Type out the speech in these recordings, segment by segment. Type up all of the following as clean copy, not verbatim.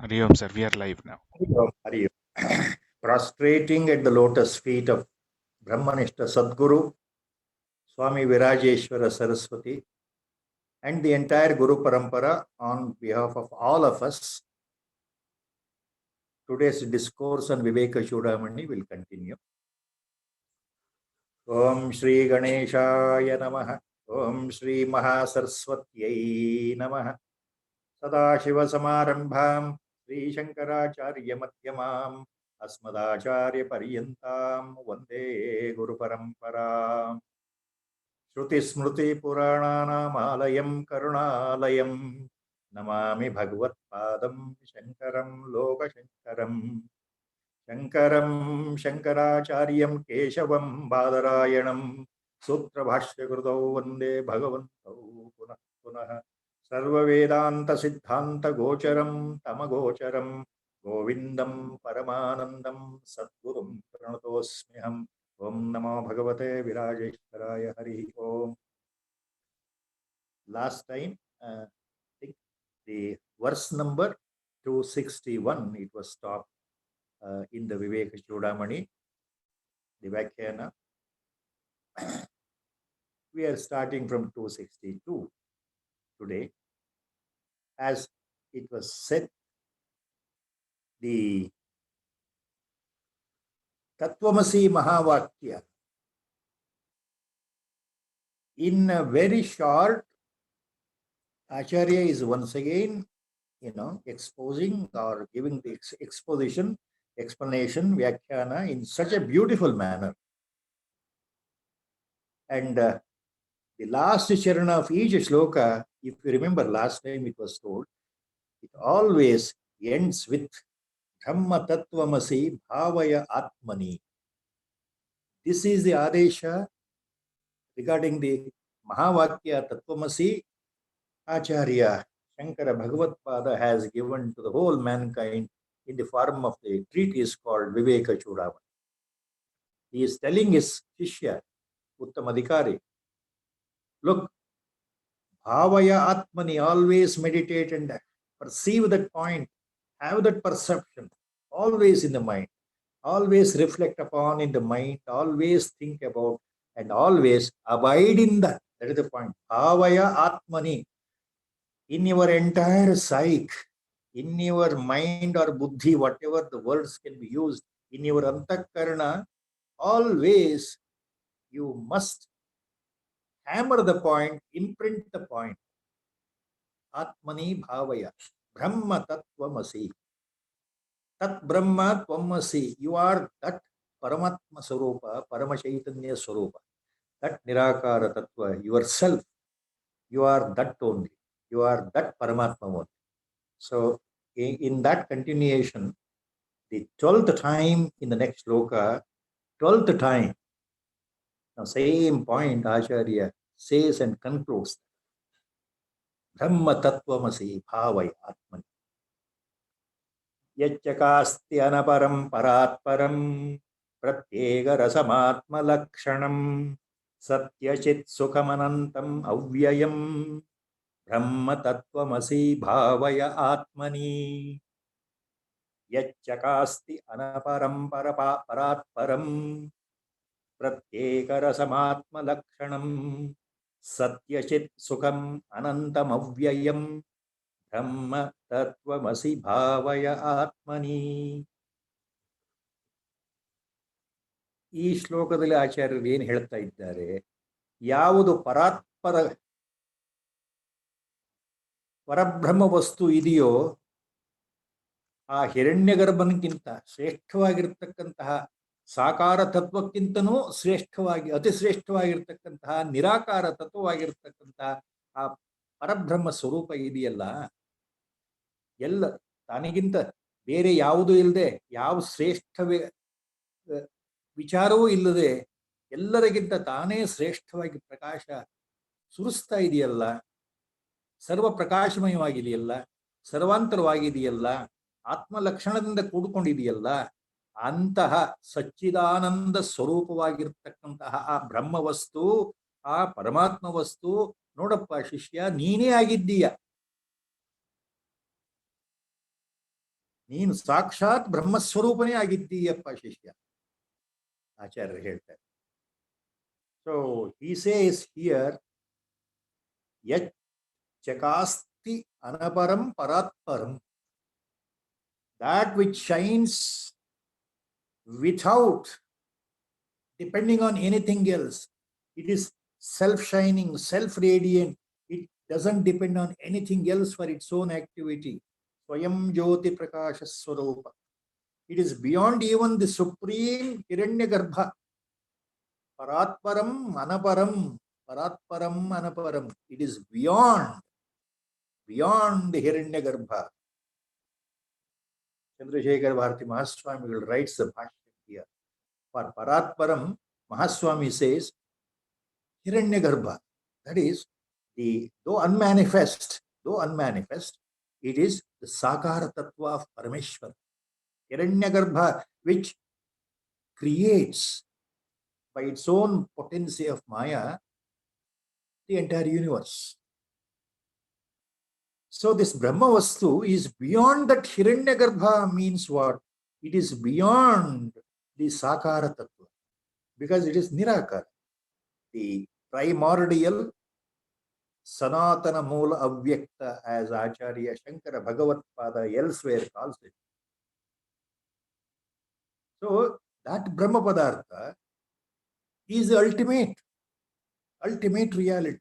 Hari Om, sir. We are live now. Hari Om. Prostrating at the lotus feet of Brahmanishta Sadguru, Swami Virajeshwara Saraswati, and the entire Guru Parampara on behalf of all of us, today's discourse on Viveka Chudamani will continue. Om Shri Ganeshaya Namaha, Om Shri Mahasaraswatyai Namaha, Sadashiva Samarambham, Shri Shankaracharya Madhyamam, Asmadacharya Paryantam, Vande Guru Paramparam. Shruti Smruti Purananam Alayam Karunalayam, Namami Bhagavat Padam Shankaram Loka Shankaram, Shankaram Shankaracharyam Keshavam Badarayanam, Sutra Bhashya Krutau Vande Bhagavantau Punah Punah, Sarva Vedanta Siddhanta Gocharam Tamagocharam, Govindam Paramanandam Sadgurum Pranatosmiham. Om Namo Bhagavate Virajeshwaraya Hari Om. Last time, I think the verse number 261, it was stopped in the Viveka Chudamani, the Vakhyana. We are starting from 262 today. As it was said, the Tattvamasi Mahavakya, in a very short, Acharya is once again, exposing or giving the explanation, Vyakhyana, in such a beautiful manner. And the last charana of each shloka, if you remember last time it was told, it always ends with Dhamma Tattvamasi Bhavaya Atmani. This is the Adesha regarding the Mahavakya Tattvamasi. Acharya Shankara Bhagavatpada has given to the whole mankind in the form of the treatise called Viveka Chudamani. He is telling his Shishya, Uttamadhikari, look, Bhavaya Atmani, always meditate and perceive that point, have that perception, always in the mind, always reflect upon in the mind, always think about, and always abide in that. That is the point. Bhavaya Atmani. In your entire psyche, in your mind or buddhi, whatever the words can be used, in your antakarana, always you must hammer the point, imprint the point. Atmani bhavaya, Brahma tattvamasi. Tat Brahma tvamasi. You are that Paramatma Sarupa, Paramachaitanya Sarupa, that Nirakara Tattva, yourself. You are that only. You are that Paramatma only. So, in that continuation, the 12th time in the next shloka, 12th time, now same point Acharya says and concludes. Brahma tattvamasi bhavaya atmani. Yachakasti anaparam paratparam pratyega rasamatma lakshanam satyachit sukhamanantam avyayam Brahma tattvamasi bhavaya atmani. Yachakasti anaparam paratparam pratyeka lakshanam satyachit sukham anantam avyayam Brahma tattvamasi bhavaya atmani. ಈ ಶ್ಲೋಕದಲ್ಲಿ ಆಚಾರ್ಯರು ಏನು ಹೇಳ್ತಾ ಇದ್ದಾರೆ, ಯಾವುದು ಪರಬ್ರಹ್ಮ ವಸ್ತು ಇದೆಯೋ ಆ ಹಿರಣ್ಯಗರ್ಭನಕ್ಕಿಂತ ಶ್ರೇಷ್ಠವಾಗಿರ್ತಕ್ಕಂತಹ ಸಾಕಾರ ತತ್ವಕ್ಕಿಂತನೂ ಶ್ರೇಷ್ಠವಾಗಿ ಅತಿ ಶ್ರೇಷ್ಠವಾಗಿರ್ತಕ್ಕಂತಹ ನಿರಾಕಾರ ತತ್ವವಾಗಿರ್ತಕ್ಕಂತಹ ಆ ಪರಬ್ರಹ್ಮ ಸ್ವರೂಪ ಇದೆಯಲ್ಲ, ಎಲ್ಲ ತನಗಿಂತ ಬೇರೆ ಯಾವುದೂ ಇಲ್ಲದೆ, ಯಾವ ಶ್ರೇಷ್ಠ ವಿಚಾರವೂ ಇಲ್ಲದೆ ಎಲ್ಲರಿಗಿಂತ ತಾನೇ ಶ್ರೇಷ್ಠವಾಗಿ ಪ್ರಕಾಶ ಸುರಿಸ್ತಾ ಇದೆಯಲ್ಲ, ಸರ್ವ ಪ್ರಕಾಶಮಯವಾಗಿದೆಯಲ್ಲ, ಸರ್ವಾಂತರವಾಗಿದೆಯಲ್ಲ, ಆತ್ಮಲಕ್ಷಣದಿಂದ ಕೂಡಿಕೊಂಡಿದೆಯಲ್ಲ, ಅಂತಹ ಸಚ್ಚಿದಾನಂದ ಸ್ವರೂಪವಾಗಿರ್ತಕ್ಕಂತಹ ಆ ಬ್ರಹ್ಮವಸ್ತು, ಆ ಪರಮಾತ್ಮ ವಸ್ತು ನೋಡಪ್ಪ ಶಿಷ್ಯ, ನೀನೇ ಆಗಿದ್ದೀಯ. ನೀನು ಸಾಕ್ಷಾತ್ ಬ್ರಹ್ಮಸ್ವರೂಪನೇ ಆಗಿದ್ದೀಯಪ್ಪ ಶಿಷ್ಯ, ಆಚಾರ್ಯರು ಹೇಳ್ತಾರೆ. So he says here, yat chakasti anaparam paratparam, that which shines without depending on anything else. It is self-shining, self-radiant. It doesn't depend on anything else for its own activity. Swayam Jyoti Prakasha Swarupa. It is beyond even the supreme Hiranyagarbha. Paratparam Anaparam. Paratparam Anaparam. It is beyond the Hiranyagarbha. Chandrasekhar Bharati Mahaswami writes the bhashya here. For Paratparam, Mahaswami says, Hiranyagarbha, that is, though unmanifest, it is the Sakara Tattva of Parameshwar. Hiranyagarbha, which creates by its own potency of Maya the entire universe. So this Brahma Vastu is beyond that. Hiranyagarbha means what? It is beyond the Sakara Tattva, because it is Nirakara, the primordial Sanatana Moola Avyakta, as Acharya Shankara Bhagavatpada elsewhere calls it. So that Brahma Padartha is the ultimate reality.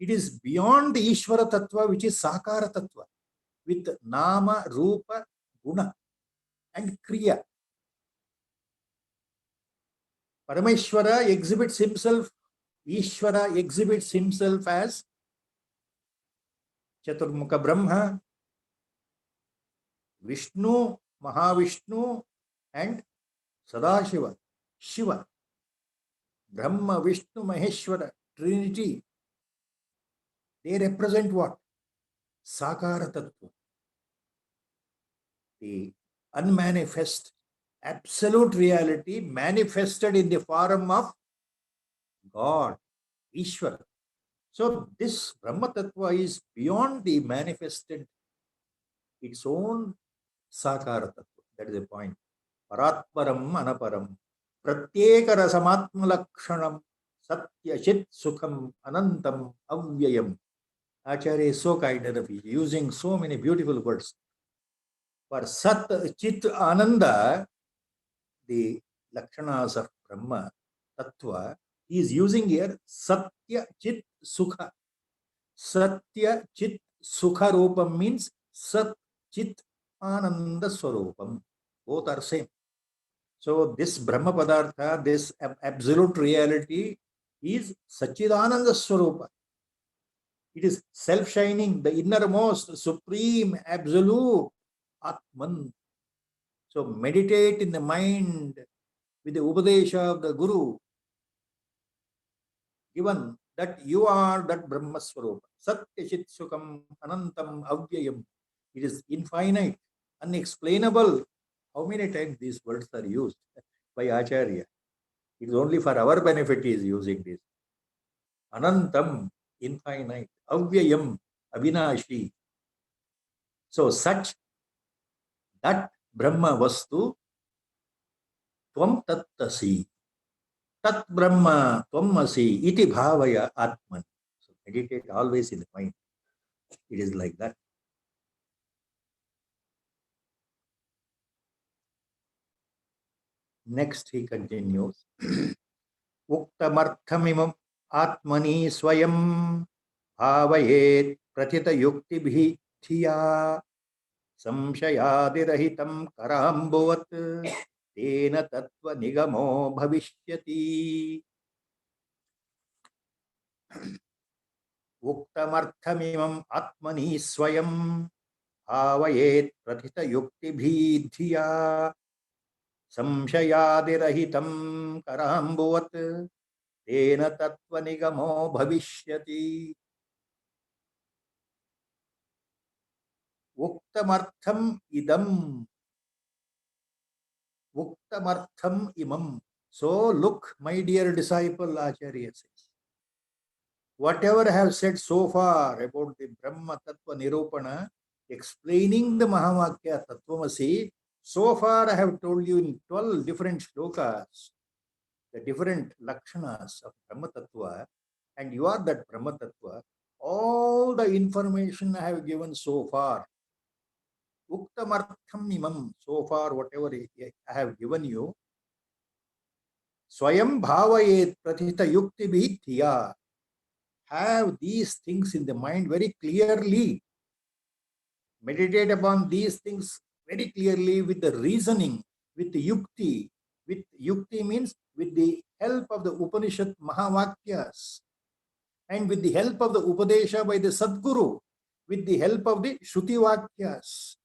It is beyond the Ishvara Tattva, which is Sakara Tattva, with Nama, Rupa, Guna and Kriya. Parameshwara exhibits himself, Ishvara exhibits himself as Chaturmukha Brahma, Vishnu, Mahavishnu and Sadashiva, Shiva. Brahma, Vishnu, Maheshwara, Trinity. They represent what? Sakara Tattva. The unmanifest, absolute reality manifested in the form of God, Ishvara. So this Brahma Tattva is beyond the manifested, its own Sakara Tattva. That is the point. Paratparam Anaparam. Pratyeka Rasamatma Lakshanam. Satya Chit Sukham Anantam Avyayam. Acharya is so kind enough, using so many beautiful words. For Sat Chit Ananda, the Lakshanas of Brahma Tattva, he is using here Satya Chit Sukha. Satya Chit Sukha Rupam means Sat Chit Ananda Swarupam. Both are same. So this Brahma Padartha, this absolute reality is Sachidananda Swarupa. It is self-shining, the innermost, supreme, absolute Atman. So meditate in the mind with the Upadesha of the Guru, given that you are that Brahma Swarupa. Satya Chit Sukham Anantam Avyayam. It is infinite, unexplainable. How many times these words are used by Acharya? It is only for our benefit he is using this. Anantam, infinite. Avyayam, Avinashi. So such that Brahma Vastu, Tvam Tattasi. Tat Brahma Tvamasi iti bhavaya Atman. So meditate always in the mind. It is like that. Next he continues. Uktamarthamimam Atmani Swayam Bhavayet Pratita Yuktibhi Thiya Samshayadirahitam Karambuvat Tena Tattva Nigamo Bhavishyati. Uktamarthamimam Atmani Swayam Bhavayet Pratita Yuktibhi Thiya Samshayadirahitam Karambuvat Tena Tattva Nigamo Bhavishyati. Uktamartham idam. Uktamartham imam. So look, my dear disciple, Acharya says, whatever I have said so far about the Brahma Tattva Nirupana explaining the Mahavakya Tattvamasi. So far, I have told you in 12 different shlokas the different lakshanas of Brahma Tattva, and you are that Brahma Tattva. All the information I have given so far, Uktamartham imam, so far, whatever I have given you, Swayam bhavayet prathita yukti bhitya. Have these things in the mind very clearly. Meditate upon these things very clearly with the reasoning, with the yukti. With yukti means with the help of the Upanishad Mahavakyas and with the help of the Upadesha by the Sadguru, with the help of the Shruti Vakyas,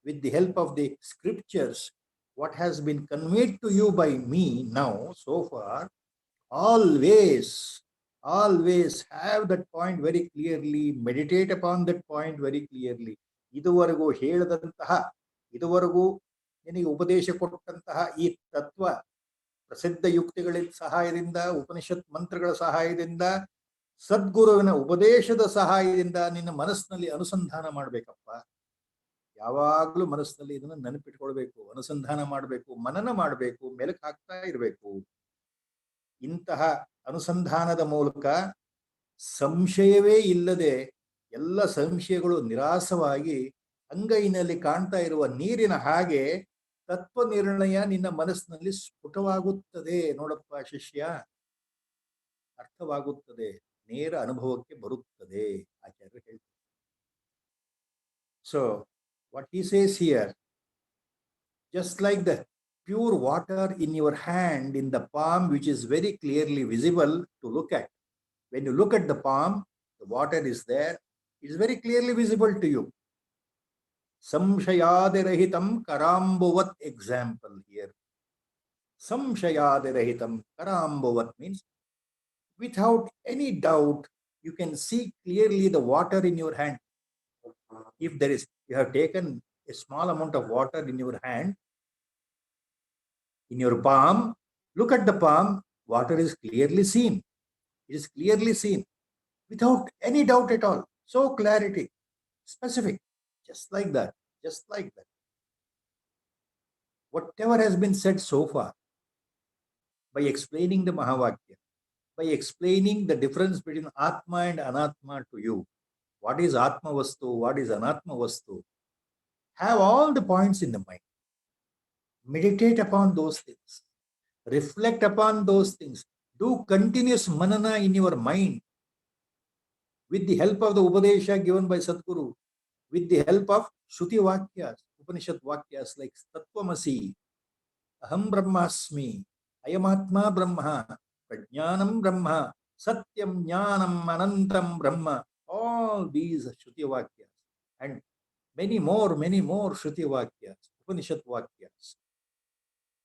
with the help of the scriptures, what has been conveyed to you by me now so far, always have that point very clearly, meditate upon that point very clearly. ಇದುವರೆಗೂ ಹೇಳಿದಂತಹ, ಇದುವರೆಗೂ ನಿನಗೆ ಉಪದೇಶ ಕೊಟ್ಟಂತಹ ಈ ತತ್ವ ಪ್ರಸಿದ್ಧ ಯುಕ್ತಿಗಳ ಸಹಾಯದಿಂದ, ಉಪನಿಷತ್ ಮಂತ್ರಗಳ ಸಹಾಯದಿಂದ, ಸದ್ಗುರುವಿನ ಉಪದೇಶದ ಸಹಾಯದಿಂದ ನಿನ್ನ ಮನಸ್ಸಿನಲ್ಲಿ ಅನುಸಂಧಾನ ಮಾಡಬೇಕಪ್ಪ. ಯಾವಾಗಲೂ ಮನಸ್ಸಿನಲ್ಲಿ ಇದನ್ನು ನೆನಪಿಟ್ಕೊಳ್ಬೇಕು, ಅನುಸಂಧಾನ ಮಾಡಬೇಕು, ಮನನ ಮಾಡಬೇಕು, ಮೆಲುಕು ಹಾಕ್ತಾ ಇರಬೇಕು. ಇಂತಹ ಅನುಸಂಧಾನದ ಮೂಲಕ ಸಂಶಯವೇ ಇಲ್ಲದೆ ಎಲ್ಲ ಸಂಶಯಗಳು ನಿರಾಸವಾಗಿ ಅಂಗೈನಲ್ಲಿ ಕಾಣ್ತಾ ಇರುವ ನೀರಿನ ಹಾಗೆ ತತ್ವ ನಿರ್ಣಯ ನಿನ್ನ ಮನಸ್ಸಿನಲ್ಲಿ ಸ್ಫುಟವಾಗುತ್ತದೆ. ನೋಡಪ್ಪ ಶಿಷ್ಯ, ಅರ್ಥವಾಗುತ್ತದೆ, ನೇರ ಅನುಭವಕ್ಕೆ ಬರುತ್ತದೆ, ಆಚಾರ್ಯರು ಹೇಳ್ತಾರೆ. So what he says here, just like the pure water in your hand, in the palm, which is very clearly visible to look at. When you look at the palm, the water is there, it is very clearly visible to you. Samshayadirahitam karambuvat example here. Samshayadirahitam karambuvat means without any doubt, you can see clearly the water in your hand. If there is, you have taken a small amount of water in your hand, in your palm, look at the palm, water is clearly seen. It is clearly seen without any doubt at all. So clarity, specific, just like that, just like that. Whatever has been said so far, by explaining the Mahavakya, by explaining the difference between Atma and Anatma to you, what is Atma Vastu, what is Anatma Vastu, have all the points in the mind. Meditate upon those things. Reflect upon those things. Do continuous manana in your mind with the help of the Upadesha given by Sadguru, with the help of Shruti Vakyas, Upanishad Vakyas like Tattvamasi, Aham Brahmasmi, Ayamatma Brahma, Prajnanam Brahma, Satyam Jnanam Anantam Brahma. All these Shruti Vakyas and many more Shruti Vakyas, Upanishad Vakyas.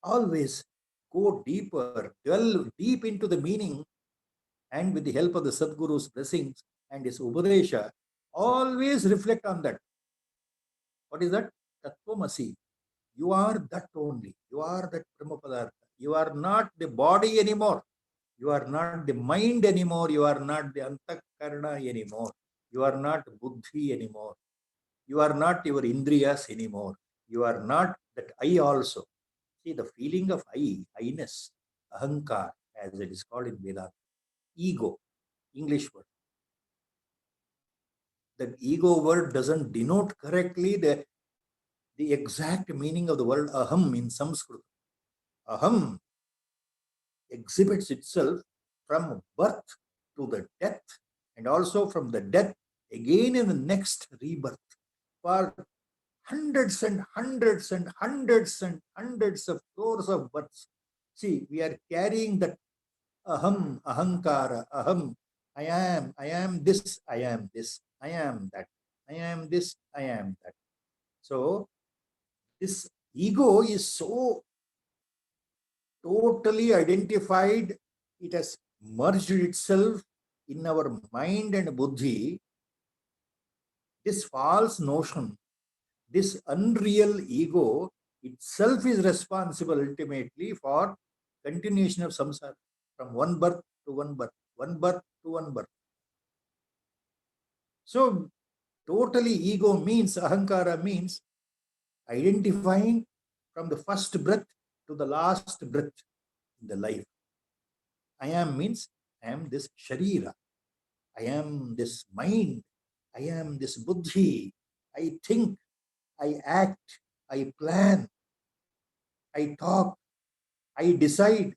Always go deeper, delve deep into the meaning, and with the help of the Sadguru's blessings and his Upadesha, always reflect on that. What is that? Tattvamasi. You are that only. You are that Brahma Padartha. You are not the body anymore. You are not the mind anymore. You are not the Antakarna anymore. You are not Buddhi anymore. You are not your Indriyas anymore. You are not that I also. See, the feeling of I-ness, ahankar, as it is called in Vedanta, ego, English word. That ego word doesn't denote correctly the exact meaning of the word aham in Sanskrit. Aham exhibits itself from birth to the death, and also from the death again in the next rebirth for hundreds and hundreds and hundreds and hundreds of crores of births. See, we are carrying that aham, ahankara, aham, I am this, I am this, I am that, I am this, I am that. So this ego is so totally identified, it has merged itself in our mind and buddhi. This false notion, this unreal ego itself is responsible ultimately for continuation of samsara from one birth to one birth, one birth to one birth. So totally ego means, ahankara means identifying from the first breath to the last breath in the life. I am means I am this sharira, I am this mind, I am this buddhi, I think, I act, I plan, I talk, I decide,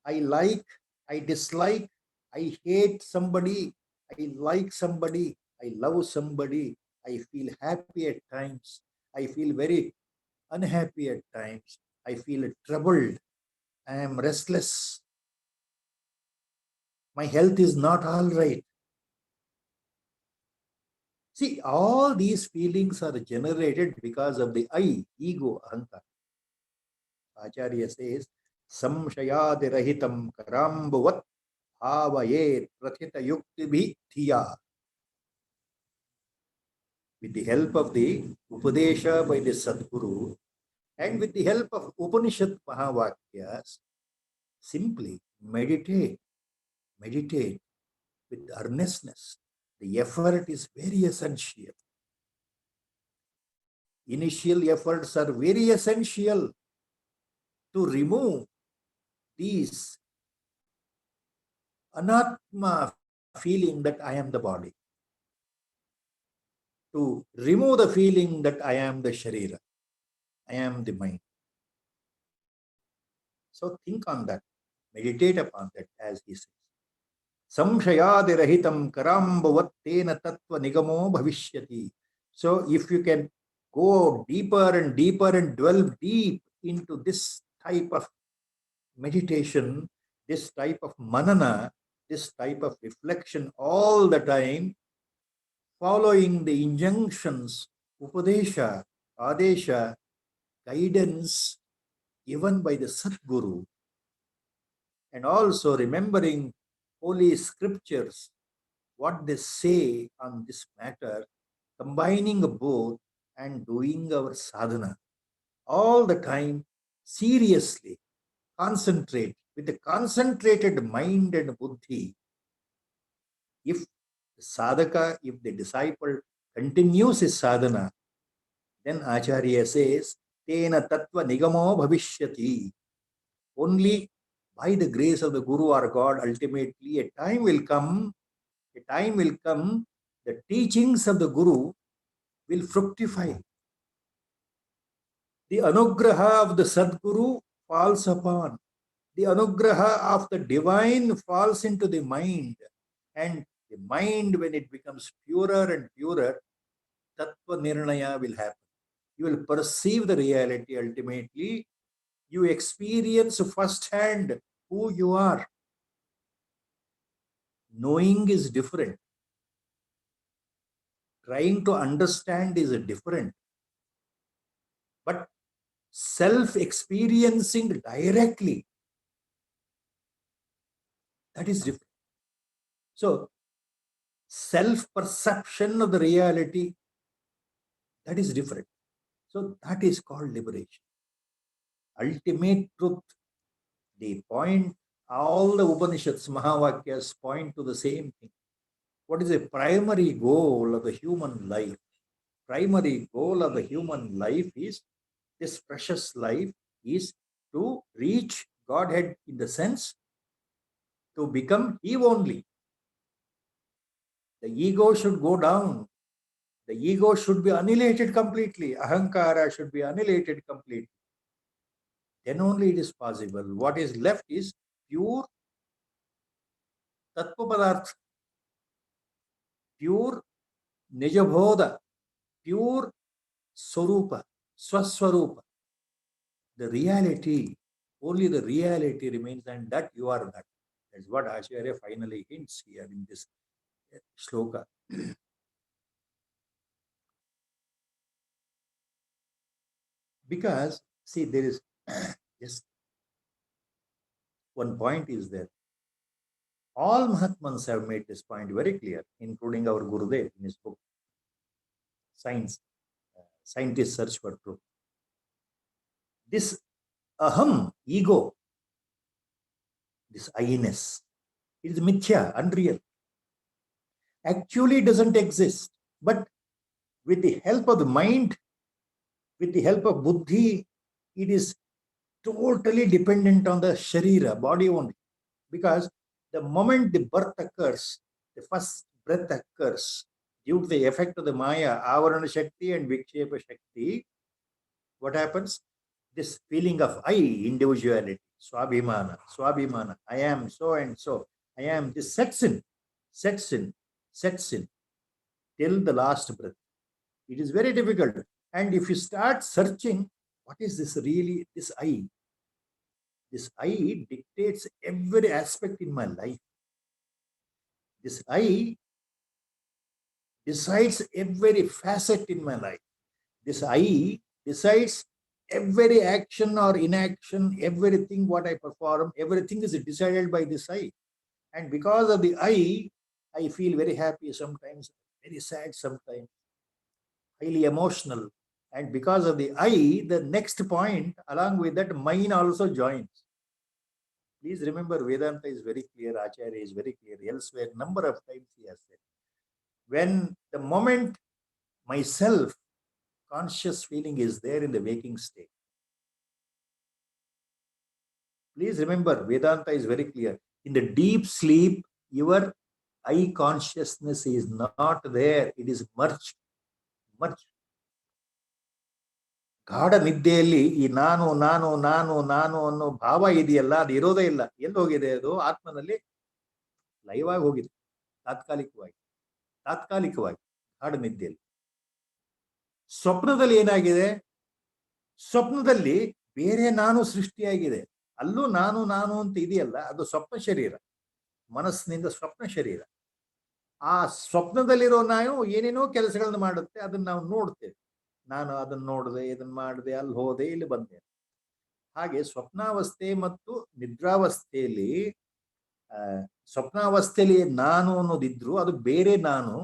I like, I dislike, I hate somebody, I like somebody, I love somebody, I feel happy at times, I feel very unhappy at times, I feel troubled, I am restless, my health is not all right. See, all these feelings are generated because of the I, ego, ahankara. Acharya says, samshayadirahitam karambuvat bhavayet prathita yuktibhi thiya. With the help of the Upadesha by the Sadguru and with the help of Upanishad Mahavakyas, simply meditate with earnestness. The effort is very essential. Initial efforts are very essential to remove these anatma feeling that I am the body, to remove the feeling that I am the sharira, I am the mind. So think on that, meditate upon that, as he says. Samshayadirahitam karambuvattena tattva nigamo bhavishyati. So if you can go deeper and deeper and delve deep into this type of meditation, this type of manana, this type of reflection all the time, following the injunctions, upadesha, adesha, guidance given by the Sadguru, and also remembering holy scriptures, what they say on this matter, combining both and doing our sadhana all the time, seriously, concentrate with a concentrated mind and buddhi. If the sadhaka, if the disciple continues his sadhana, then Acharya says, Tena tattva nigamo bhavishyati. Only by the grace of the Guru or God, ultimately a time will come, the teachings of the Guru will fructify. The anugraha of the Sadguru falls upon. The anugraha of the divine falls into the mind. And the mind, when it becomes purer and purer, tattva nirnaya will happen. You will perceive the reality ultimately. You experience firsthand who you are. Knowing is different. Trying to understand is different. But self-experiencing directly, that is different. So, self-perception of the reality, that is different. So, that is called liberation. Ultimate truth, the point, all the Upanishads, Mahavakyas point to the same thing. What is the primary goal of the human life? Primary goal of the human life is, this precious life is to reach Godhead, in the sense to become He only. The ego should go down. The ego should be annihilated completely. Ahankara should be annihilated completely. Then only it is possible. What is left is pure Tattva Padartha, pure Nijabodha, pure Swarupa, Swaswarupa. The reality, only the reality remains, and that you are that. That's what Acharya finally hints here in this shloka. Because, see, there is just one point is there. All Mahatmans have made this point very clear, including our Gurudev in his book, Science, Scientists Search for Truth. This aham, ego, this I-ness, it is mithya, unreal. Actually doesn't exist. But with the help of the mind, with the help of buddhi, it is totally dependent on the sharira, body only. Because the moment the birth occurs, the first breath occurs, due to the effect of the Maya, Avarana Shakti and Vikshepa Shakti, what happens? This feeling of I, individuality, Swabhimana, Swabhimana, I am so and so, I am, this sets in, sets in, sets in till the last breath. It is very difficult. And if you start searching, what is this really, this I? This I dictates every aspect in my life. This I decides every facet in my life. This I decides every action or inaction, everything what I perform, everything is decided by this I. And because of the I feel very happy sometimes, very sad sometimes, highly emotional. And because of the I, the next point, along with that, mine also joins. Please remember, Vedanta is very clear, Acharya is very clear. Elsewhere, number of times he has said, when the moment myself conscious feeling is there in the waking state. Please remember, Vedanta is very clear. In the deep sleep, your I consciousness is not there. It is merged. Merged. ಗಾಢ ನಿದ್ದೆಯಲ್ಲಿ ಈ ನಾನು ನಾನು ನಾನು ನಾನು ಅನ್ನೋ ಭಾವ ಇದೆಯಲ್ಲ, ಅದು ಇರೋದೇ ಇಲ್ಲ. ಎಲ್ಲಿ ಹೋಗಿದೆ ಅದು? ಆತ್ಮನಲ್ಲಿ ಲೈವ್ ಆಗಿ ಹೋಗಿದೆ, ತಾತ್ಕಾಲಿಕವಾಗಿ ತಾತ್ಕಾಲಿಕವಾಗಿ ಗಾಢ ನಿದ್ದೆಯಲ್ಲಿ. ಸ್ವಪ್ನದಲ್ಲಿ ಏನಾಗಿದೆ? ಸ್ವಪ್ನದಲ್ಲಿ ಬೇರೆ ನಾನು ಸೃಷ್ಟಿಯಾಗಿದೆ. ಅಲ್ಲೂ ನಾನು ನಾನು ಅಂತ ಇದೆಯಲ್ಲ, ಅದು ಸ್ವಪ್ನ ಶರೀರ, ಮನಸ್ಸಿನಿಂದ ಸ್ವಪ್ನ ಶರೀರ. ಆ ಸ್ವಪ್ನದಲ್ಲಿರೋ ನಾನು ಏನೇನೋ ಕೆಲಸಗಳನ್ನ ಮಾಡುತ್ತೆ, ಅದನ್ನ ನಾವು ನೋಡ್ತೇವೆ. ನಾನು ಅದನ್ನ ನೋಡಿದೆ, ಇದನ್ನ ಮಾಡಿದೆ, ಅಲ್ಲಿ ಹೋದೆ, ಇಲ್ಲಿ ಬಂದೆ. ಹಾಗೆ ಸ್ವಪ್ನಾವಸ್ಥೆ ಮತ್ತು ನಿದ್ರಾವಸ್ಥೆಯಲ್ಲಿ, ಸ್ವಪ್ನಾವಸ್ಥೆಯಲ್ಲಿ ನಾನು ಅನ್ನೋದಿದ್ರು ಅದು ಬೇರೆ ನಾನು,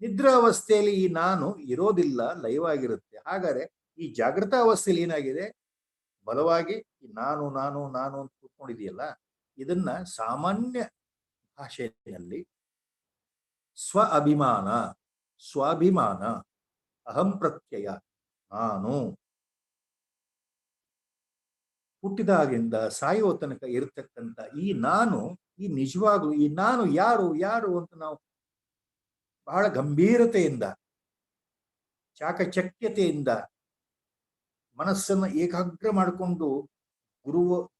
ನಿದ್ರಾವಸ್ಥೆಯಲ್ಲಿ ಈ ನಾನು ಇರೋದಿಲ್ಲ, ಲೈವ್ ಆಗಿರುತ್ತೆ. ಹಾಗಾದ್ರೆ ಈ ಜಾಗೃತ ಅವಸ್ಥೆಯಲ್ಲಿ ಏನಾಗಿದೆ? ಬಲವಾಗಿ ಈ ನಾನು ನಾನು ನಾನು ಅಂತ ಕೂತ್ಕೊಂಡಿದೆಯಲ್ಲ, ಇದನ್ನ ಸಾಮಾನ್ಯ ಭಾಷೆಯಲ್ಲಿ ಸ್ವ ಅಭಿಮಾನ, ಸ್ವಾಭಿಮಾನ, ಅಹಂ ಪ್ರತ್ಯಯ, ನಾನು ಹುಟ್ಟಿದಾಗಿಂದ ಸಾಯುವ ತನಕ ಇರತಕ್ಕಂಥ ಈ ನಾನು, ಈ ನಿಜವಾಗ್ಲೂ ಈ ನಾನು ಯಾರು ಯಾರು ಅಂತ ನಾವು ಬಹಳ ಗಂಭೀರತೆಯಿಂದ, ಚಾಕಚಕ್ಯತೆಯಿಂದ ಮನಸ್ಸನ್ನು ಏಕಾಗ್ರ ಮಾಡಿಕೊಂಡು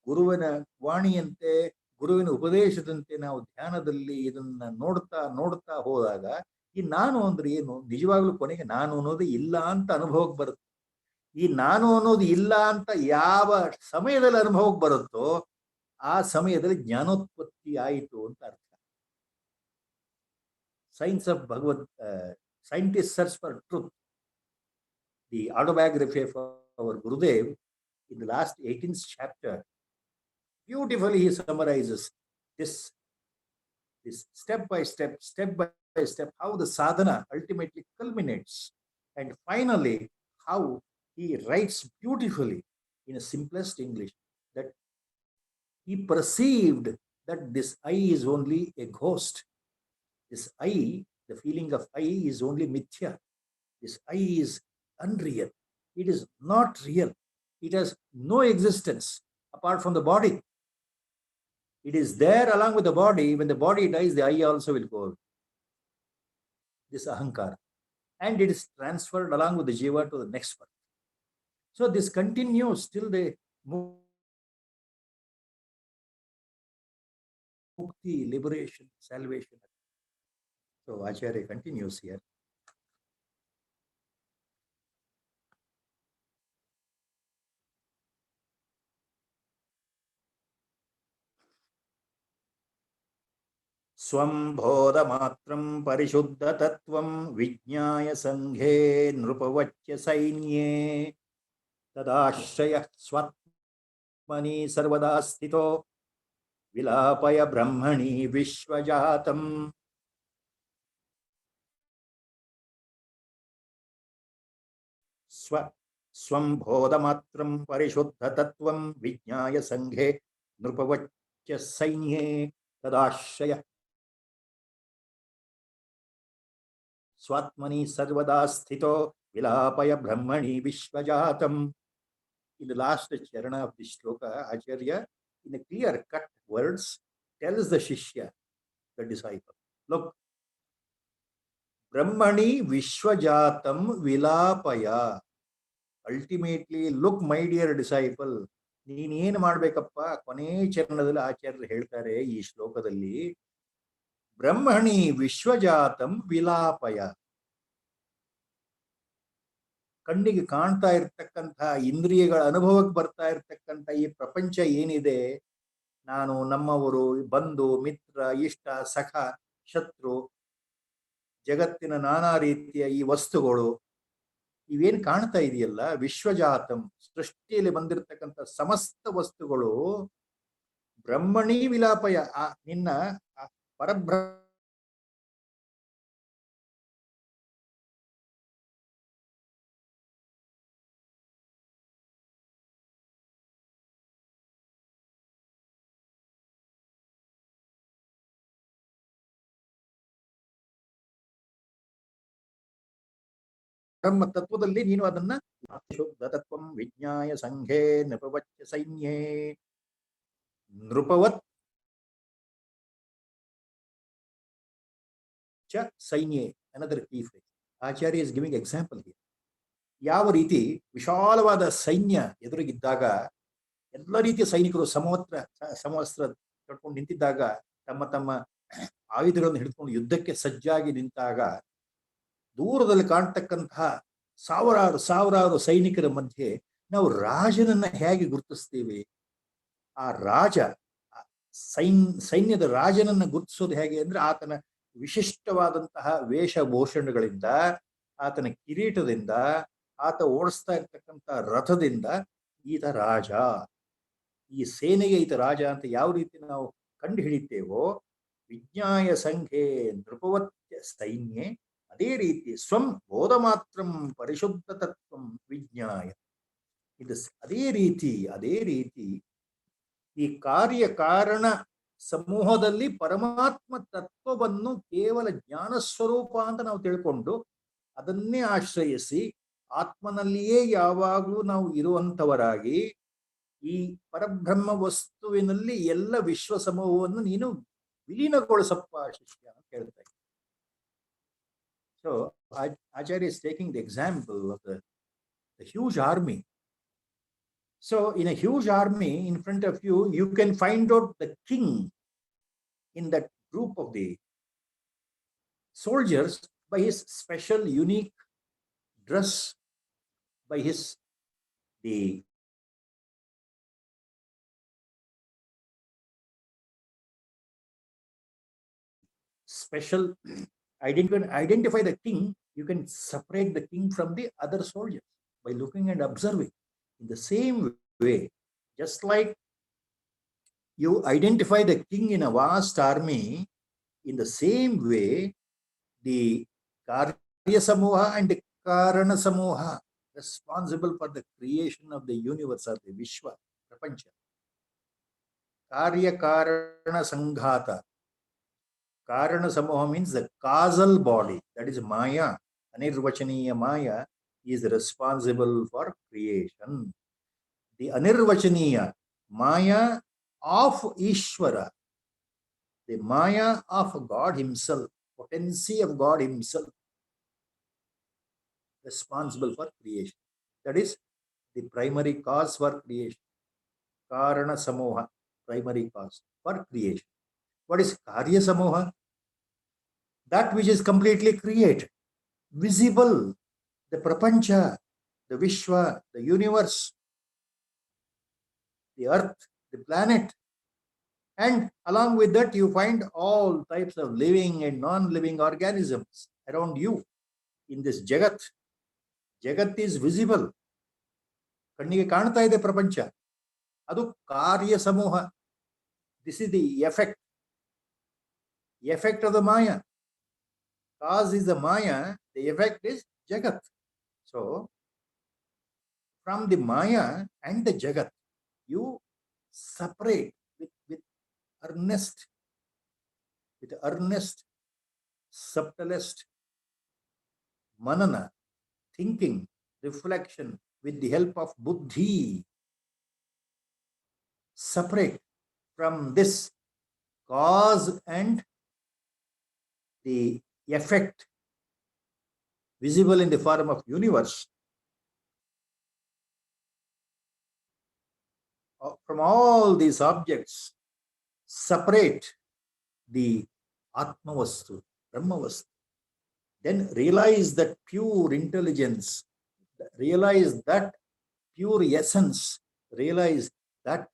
ಗುರುವಿನ ವಾಣಿಯಂತೆ, ಗುರುವಿನ ಉಪದೇಶದಂತೆ ನಾವು ಧ್ಯಾನದಲ್ಲಿ ಇದನ್ನ ನೋಡ್ತಾ ನೋಡ್ತಾ ಹೋದಾಗ ಈ ನಾನು ಅಂದ್ರೆ ಏನು? ನಿಜವಾಗ್ಲೂ ಕೊನೆಗೆ ನಾನು ಅನ್ನೋದು ಇಲ್ಲ ಅಂತ ಅನುಭವಕ್ಕೆ ಬರುತ್ತೆ. ಈ ನಾನು ಅನ್ನೋದು ಇಲ್ಲ ಅಂತ ಯಾವ ಸಮಯದಲ್ಲಿ ಅನುಭವಕ್ಕೆ ಬರುತ್ತೋ ಆ ಸಮಯದಲ್ಲಿ ಜ್ಞಾನೋತ್ಪತ್ತಿ ಆಯಿತು ಅಂತ ಅರ್ಥ. Science of Bhagwat scientists search for truth. The autobiography of our Gurudev, in the last 18th chapter, beautifully he summarizes this step by step, how the sadhana ultimately culminates, and finally how he writes beautifully in a simplest English that he perceived that this I is only a ghost. This I, the feeling of I, is only mithya. This I is unreal. It is not real. It has no existence apart from the body. It is there along with the body. When the body dies, the I also will go away. This ahankara. And it is transferred along with the jiva to the next one. So this continues till the mukti, liberation, salvation. So Acharya continues here. स्वं बोधमात्रं परिशुद्धतत्त्वं विज्ञाय संघे नृपवच्य सैन्ये तदाश्रयः स्वात्मनि सर्वदा स्थितो विलापय ब्रह्मणि विश्वजातम्. स्वं बोधमात्रं परिशुद्धतत्त्वं विज्ञाय संघे नृपवच्य सैन्ये तदाश्रयः swatmani sarvada sthito vilapaya brahmani vishvajatam. In the last charana of this shloka, Acharya, in a clear cut words, tells the Shishya, the disciple, look, Brahmani Vishwajatam Vilapaya. Ultimately, look, my dear disciple, ನೀನ್ ಏನ್ ಮಾಡ್ಬೇಕಪ್ಪ? ಕೊನೆ ಚರಣದಲ್ಲಿ ಆಚಾರ್ಯರು ಹೇಳ್ತಾರೆ ಈ ಶ್ಲೋಕದಲ್ಲಿ, ಬ್ರಹ್ಮಣಿ ವಿಶ್ವಜಾತಂ ವಿಲಾಪಯ. ಕಣ್ಣಿಗೆ ಕಾಣ್ತಾ ಇರ್ತಕ್ಕಂತಹ ಇಂದ್ರಿಯಗಳ ಅನುಭವಕ್ಕೆ ಬರ್ತಾ ಇರ್ತಕ್ಕಂಥ ಈ ಪ್ರಪಂಚ ಏನಿದೆ, ನಾನು, ನಮ್ಮವರು, ಬಂಧು, ಮಿತ್ರ, ಇಷ್ಟ, ಸಖ, ಶತ್ರು, ಜಗತ್ತಿನ ನಾನಾ ರೀತಿಯ ಈ ವಸ್ತುಗಳು, ಇವೇನ್ ಕಾಣ್ತಾ ಇದೆಯಲ್ಲ, ವಿಶ್ವಜಾತಂ, ಸೃಷ್ಟಿಯಲ್ಲಿ ಬಂದಿರತಕ್ಕಂಥ ಸಮಸ್ತ ವಸ್ತುಗಳು, ಬ್ರಹ್ಮಣಿ ವಿಲಾಪಯ, ನಿನ್ನ ಪರಬ್ರಹ್ಮ ಬ್ರಹ್ಮ ತತ್ವದಲ್ಲಿ ನೀನು ಅದನ್ನ ಶುದ್ಧ ತತ್ವಂ ವಿಜ್ಞಾಯ ಸಂಘೇ ನೃಪವಚ್ಚ ಸೈನ್ಯೇ ನೃಪವತ್ ಚ ಸೈನ್ಯೇ. Another key phrase. Acharya is giving example here. ಯಾವ ರೀತಿ ವಿಶಾಲವಾದ ಸೈನ್ಯ ಎದುರಿಗಿದ್ದಾಗ, ಎಲ್ಲ ರೀತಿಯ ಸೈನಿಕರು ಸಮವಸ್ತ್ರ ಕಟ್ಕೊಂಡು ನಿಂತಿದ್ದಾಗ, ತಮ್ಮ ತಮ್ಮ ಆಯುಧಗಳನ್ನು ಹಿಡಿದುಕೊಂಡು ಯುದ್ಧಕ್ಕೆ ಸಜ್ಜಾಗಿ ನಿಂತಾಗ, ದೂರದಲ್ಲಿ ಕಾಣ್ತಕ್ಕಂತಹ ಸಾವಿರಾರು ಸೈನಿಕರ ಮಧ್ಯೆ ನಾವು ರಾಜನನ್ನ ಹೇಗೆ ಗುರುತಿಸ್ತೀವಿ? ಆ ರಾಜ, ಸೈನ್ಯದ ರಾಜನನ್ನ ಗುರುತಿಸೋದು ಹೇಗೆ ಅಂದ್ರೆ, ಆತನ ವಿಶಿಷ್ಟವಾದಂತಹ ವೇಷಭೂಷಣಗಳಿಂದ, ಆತನ ಕಿರೀಟದಿಂದ, ಆತ ಓಡಿಸ್ತಾ ಇರ್ತಕ್ಕಂಥ ರಥದಿಂದ, ಈತ ರಾಜ, ಈ ಸೇನೆಗೆ ಈತ ರಾಜ ಅಂತ ಯಾವ ರೀತಿ ನಾವು ಕಂಡು ಹಿಡಿತೇವೋ, ವಿಜ್ಞಾಯ ಸಂಘೆ ನೃಪವತ್ಯ ಸೈನ್ಯೆ, ಅದೇ ರೀತಿ ಸ್ವಂ ಬೋಧ ಮಾತ್ರಂ ಪರಿಶುದ್ಧ ತತ್ವಂ ವಿಜ್ಞಾಯ. ಇದು ಅದೇ ರೀತಿ ಈ ಕಾರ್ಯಕಾರಣ ಸಮೂಹದಲ್ಲಿ ಪರಮಾತ್ಮ ತತ್ವವನ್ನು ಕೇವಲ ಜ್ಞಾನ ಸ್ವರೂಪ ಅಂತ ನಾವು ತಿಳ್ಕೊಂಡು ಅದನ್ನೇ ಆಶ್ರಯಿಸಿ ಆತ್ಮನಲ್ಲಿಯೇ ಯಾವಾಗಲೂ ನಾವು ಇರುವಂತವರಾಗಿ, ಈ ಪರಬ್ರಹ್ಮ ವಸ್ತುವಿನಲ್ಲಿ ಎಲ್ಲ ವಿಶ್ವ ಸಮೂಹವನ್ನು ನೀನು ವಿಲೀನಗೊಳಿಸಪ್ಪ ಶಿಷ್ಯ ಅಂತ ಹೇಳ್ತಾ ಇದ್ದಾರೆ. So Acharya is taking the example of the huge army. So in a huge army in front of you, you can find out the king in that group of the soldiers by his special unique dress, by the special identify the king. You can separate the king from the other soldiers by looking and observing. In the same way, just like you identify the king in a vast army, in the same way, the Karya Samuha and the Karana Samuha, responsible for the creation of the universe or the Vishwa, Prapancha. Karya Karana Sanghata. Karana Samuha means the causal body, that is Maya. Anirvachaniya Maya is responsible for creation. The Anirvachaniya Maya of Ishvara, the Maya of God Himself, potency of God Himself, responsible for creation. That is the primary cause for creation. Karana Samoha, primary cause for creation. What is Karya Samoha? That which is completely created, visible, the Prapancha, the Vishwa, the universe, the earth, the planet. And along with that, you find all types of living and non-living organisms around you in this Jagat. Jagat is visible. Kannige kaanta ide Prapancha. Adu Karya Samoha. This is the effect of the Maya. Cause is the Maya, the effect is Jagat. So, from the Maya and the Jagat, you separate with earnest, subtlest manana, thinking, reflection with the help of buddhi, separate from this cause and the effect visible in the form of universe, from all these objects, separate the Atmavastu, Brahmavastu. Then realize that pure intelligence, realize that pure essence, realize that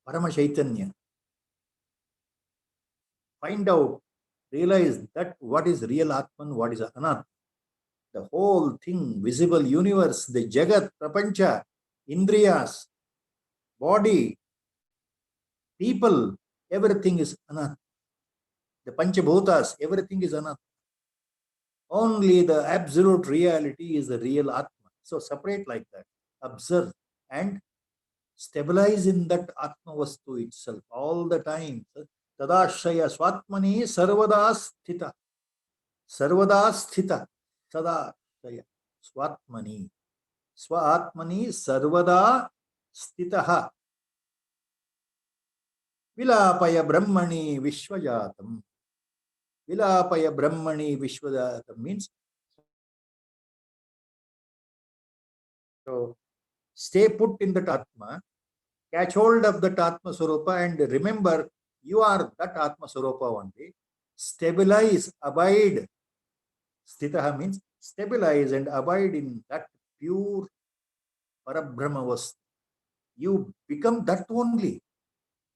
Parama Chaitanya. Find out, realize that what is real Atman, what is Anatman. The whole thing, visible universe, the Jagat, Prapancha, Indriyas, body, people, everything is Anatman. The Panchabhutas, everything is Anatman. Only the absolute reality is the real Atma. So separate like that, observe and stabilize in that Atma Vastu itself all the time. Tadashaya Swatmani Sarvada Sthita. Sarvada Sthita. Tadashaya Swatmani. Swatmani Sarvada Sthitaha. Vilapaya Brahmani Vishwajatam. Vilapaya Brahmani Vishwajatam means, so stay put in that Atma, catch hold of that Atma Swarupa and remember you are that Atma Swarupa only. Stabilize, abide. Sthitaha means stabilize and abide in that pure Parabrahma Vastu. You become that only.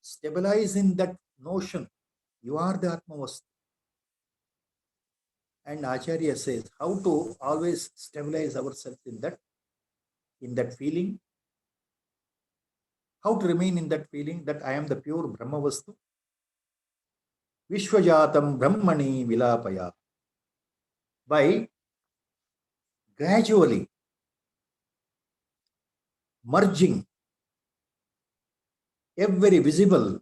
Stabilize in that notion. You are the Atma Vastu. And Acharya says how to always stabilize ourselves in that feeling. How to remain in that feeling that I am the pure Brahma Vastu. Vishwajatam Brahmani Vilapaya. By gradually merging every visible,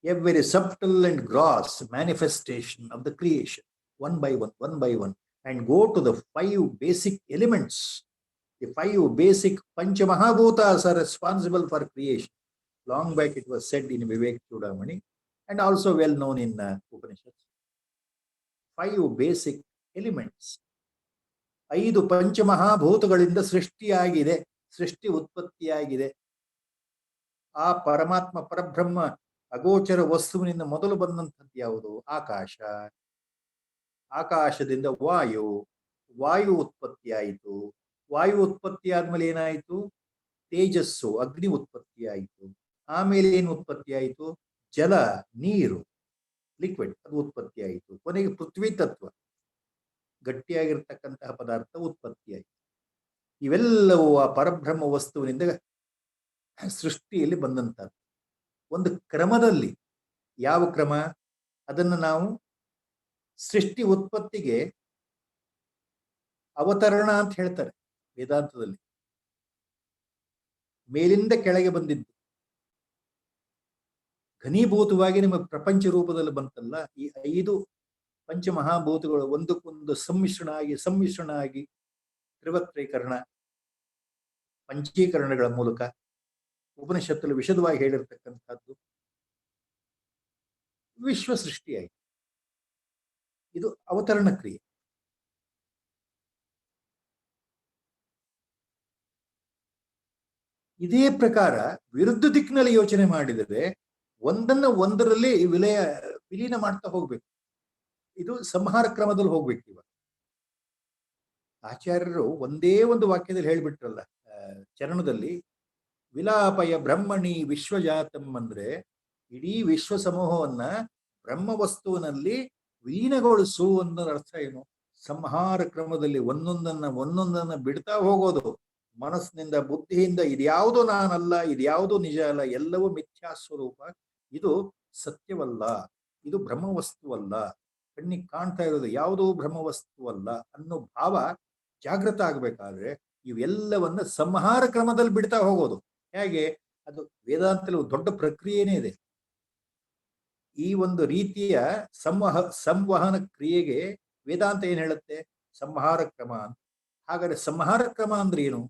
every subtle and gross manifestation of the creation, one by one, and go to the 5 basic elements. The 5 basic Panchamahabhutas are responsible for creation. Long back it was said in Vivek Chudamani and also well known in Upanishads. 5 basic elements. 5 ಪಂಚಮಹಾಭೂತಗಳಿಂದ ಸೃಷ್ಟಿಯಾಗಿದೆ, ಸೃಷ್ಟಿ ಉತ್ಪತ್ತಿಯಾಗಿದೆ. ಆ ಪರಮಾತ್ಮ ಪರಬ್ರಹ್ಮ ಅಗೋಚರ ವಸ್ತುವಿನಿಂದ ಮೊದಲು ಬಂದಂಥದ್ದು ಯಾವುದು? ಆಕಾಶ. ಆಕಾಶದಿಂದ ವಾಯು, ವಾಯು ಉತ್ಪತ್ತಿಯಾಯಿತು. ವಾಯು ಉತ್ಪತ್ತಿ ಆದ್ಮೇಲೆ ಏನಾಯಿತು? ತೇಜಸ್ಸು, ಅಗ್ನಿ ಉತ್ಪತ್ತಿಯಾಯಿತು. ಆಮೇಲೆ ಏನು ಉತ್ಪತ್ತಿಯಾಯಿತು? ಜಲ, ನೀರು, ಲಿಕ್ವಿಡ್, ಅದು ಉತ್ಪತ್ತಿಯಾಯಿತು. ಕೊನೆಗೆ ಪೃಥ್ವಿ ತತ್ವ, ಗಟ್ಟಿಯಾಗಿರ್ತಕ್ಕಂತಹ ಪದಾರ್ಥ ಉತ್ಪತ್ತಿಯಾಯಿತು. ಇವೆಲ್ಲವೂ ಆ ಪರಬ್ರಹ್ಮ ವಸ್ತುವಿನಿಂದ ಸೃಷ್ಟಿಯಲ್ಲಿ ಬಂದಂತಹದ್ದು. ಒಂದು ಕ್ರಮದಲ್ಲಿ. ಯಾವ ಕ್ರಮ? ಅದನ್ನು ನಾವು ಸೃಷ್ಟಿ ಉತ್ಪತ್ತಿಗೆ ಅವತರಣ ಅಂತ ಹೇಳ್ತಾರೆ ವೇದಾಂತದಲ್ಲಿ. ಮೇಲಿಂದ ಕೆಳಗೆ ಬಂದಿದ್ದು ಘನೀಭೂತವಾಗಿ ನಿಮ್ಮ ಪ್ರಪಂಚ ರೂಪದಲ್ಲಿ ಬಂತಲ್ಲ. ಈ 5 ಪಂಚಮಹಾಭೂತಗಳು ಒಂದಕ್ಕೊಂದು ಸಮ್ಮಿಶ್ರಣ ಆಗಿ ತ್ರಿವತ್ರೀಕರಣ, ಪಂಚೀಕರಣಗಳ ಮೂಲಕ ಉಪನಿಷತ್ತಲ್ಲಿ ವಿಶದವಾಗಿ ಹೇಳಿರ್ತಕ್ಕಂಥದ್ದು ವಿಶ್ವ ಸೃಷ್ಟಿಯಾಯಿತು. ಇದು ಅವತರಣ ಕ್ರಿಯೆ. ಇದೇ ಪ್ರಕಾರ ವಿರುದ್ಧ ದಿಕ್ಕಿನಲ್ಲಿ ಯೋಚನೆ ಮಾಡಿದರೆ ಒಂದನ್ನ ಒಂದರಲ್ಲಿ ವಿಲೀನ ಮಾಡ್ತಾ ಹೋಗ್ಬೇಕು. ಇದು ಸಂಹಾರ ಕ್ರಮದಲ್ಲಿ ಹೋಗ್ಬೇಕು. ಇವಾಗ ಆಚಾರ್ಯರು ಒಂದೇ ಒಂದು ವಾಕ್ಯದಲ್ಲಿ ಹೇಳ್ಬಿಟ್ರಲ್ಲ ಚರಣದಲ್ಲಿ, ವಿಲಾಪಯ ಬ್ರಹ್ಮಣಿ ವಿಶ್ವಜಾತಂ ಅಂದ್ರೆ ಇಡೀ ವಿಶ್ವ ಸಮೂಹವನ್ನ ಬ್ರಹ್ಮ ವಸ್ತುವಿನಲ್ಲಿ ವಿಲೀನಗೊಳಿಸು ಅನ್ನೋ ಅರ್ಥ ಏನು? ಸಂಹಾರ ಕ್ರಮದಲ್ಲಿ ಒಂದೊಂದನ್ನ ಬಿಡ್ತಾ ಹೋಗೋದು. ಮನಸ್ಸಿನಿಂದ, ಬುದ್ಧಿಯಿಂದ ಇದ್ಯಾವುದೋ ನಾನಲ್ಲ, ಇದ್ಯಾವುದೋ ನಿಜ ಅಲ್ಲ, ಎಲ್ಲವೂ ಮಿಥ್ಯಾ ಸ್ವರೂಪ, ಇದು ಸತ್ಯವಲ್ಲ, ಇದು ಬ್ರಹ್ಮವಸ್ತುವಲ್ಲ, ಕಣ್ಣಿಗೆ ಕಾಣ್ತಾ ಇರೋದು ಯಾವುದೋ ಬ್ರಹ್ಮವಸ್ತುವಲ್ಲ ಅನ್ನೋ ಭಾವ ಜಾಗೃತ ಆಗ್ಬೇಕಾದ್ರೆ ಇವೆಲ್ಲವನ್ನ ಸಂಹಾರ ಕ್ರಮದಲ್ಲಿ ಬಿಡ್ತಾ ಹೋಗೋದು. ಹೇಗೆ? ಅದು ವೇದಾಂತದಲ್ಲಿ ದೊಡ್ಡ ಪ್ರಕ್ರಿಯೆನೇ ಇದೆ. ಈ ಒಂದು ರೀತಿಯ ಸಂವಹನ ಕ್ರಿಯೆಗೆ ವೇದಾಂತ ಏನ್ ಹೇಳುತ್ತೆ? ಸಂಹಾರ ಕ್ರಮ. ಹಾಗಾದ್ರೆ ಸಂಹಾರ ಕ್ರಮ ಅಂದ್ರೆ ಏನು?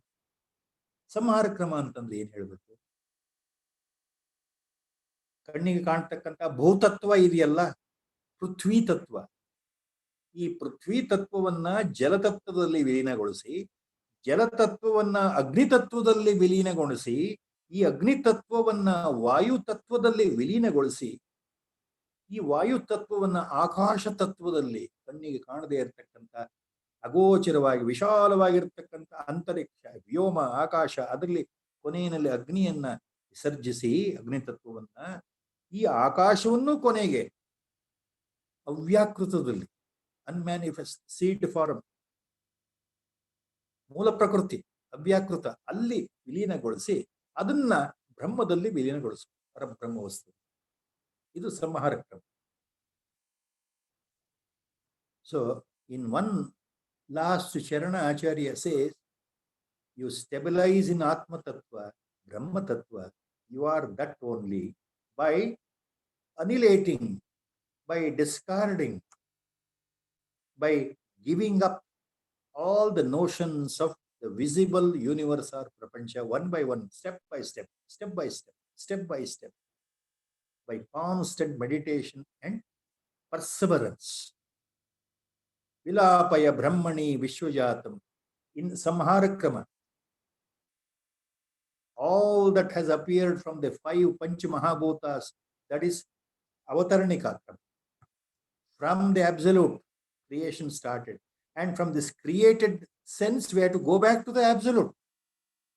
ಸಂಹಾರ ಕ್ರಮ ಅಂತಂದ್ರೆ ಏನ್ ಹೇಳ್ಬೇಕು? ಕಣ್ಣಿಗೆ ಕಾಣ್ತಕ್ಕಂಥ ಭೂತತ್ವ ಇದೆಯಲ್ಲ, ಪೃಥ್ವಿ ತತ್ವ, ಈ ಪೃಥ್ವಿ ತತ್ವವನ್ನ ಜಲತತ್ವದಲ್ಲಿ ವಿಲೀನಗೊಳಿಸಿ, ಜಲತತ್ವವನ್ನ ಅಗ್ನಿತತ್ವದಲ್ಲಿ ವಿಲೀನಗೊಳಿಸಿ, ಈ ಅಗ್ನಿತತ್ವವನ್ನ ವಾಯು ತತ್ವದಲ್ಲಿ ವಿಲೀನಗೊಳಿಸಿ, ಈ ವಾಯು ತತ್ವವನ್ನ ಆಕಾಶ ತತ್ವದಲ್ಲಿ ಕಣ್ಣಿಗೆ ಕಾಣದೇ ಇರತಕ್ಕಂಥ ಅಗೋಚರವಾಗಿ ವಿಶಾಲವಾಗಿರ್ತಕ್ಕಂಥ ಅಂತರಿಕ್ಷ, ವ್ಯೋಮ, ಆಕಾಶ, ಅದರಲ್ಲಿ ಕೊನೆಯಲ್ಲಿ ಅಗ್ನಿಯನ್ನ ವಿಸರ್ಜಿಸಿ ಅಗ್ನಿತತ್ವವನ್ನ, ಈ ಆಕಾಶವನ್ನು ಕೊನೆಗೆ ಅವ್ಯಾಕೃತದಲ್ಲಿ ಅನ್ಮ್ಯಾನಿಫೆಸ್ಟ್ ಸೀಡ್ ಫಾರಮ್, ಮೂಲ ಪ್ರಕೃತಿ ಅವ್ಯಾಕೃತ ಅಲ್ಲಿ ವಿಲೀನಗೊಳಿಸಿ ಅದನ್ನ ಬ್ರಹ್ಮದಲ್ಲಿ ವಿಲೀನಗೊಳಿಸು ಪರಬ್ರಹ್ಮ ವಸ್ತು. ಇದು ಸಂಹಾರ ಕ್ರಮ. So in one last Charana Acharya says, you stabilize in Atma Tattva, Brahma Tattva, you are that only by annihilating, by discarding, by giving up all the notions of the visible universe or prapancha one by one, step by step, step by step, step by step, by constant meditation and perseverance. Vilapaya Brahmani Vishwajatam. In Samhara Krama, all that has appeared from the 5 Panch Mahabhutas, that is Avatarnika Krama. From the absolute, creation started. And from this created sense, we have to go back to the absolute.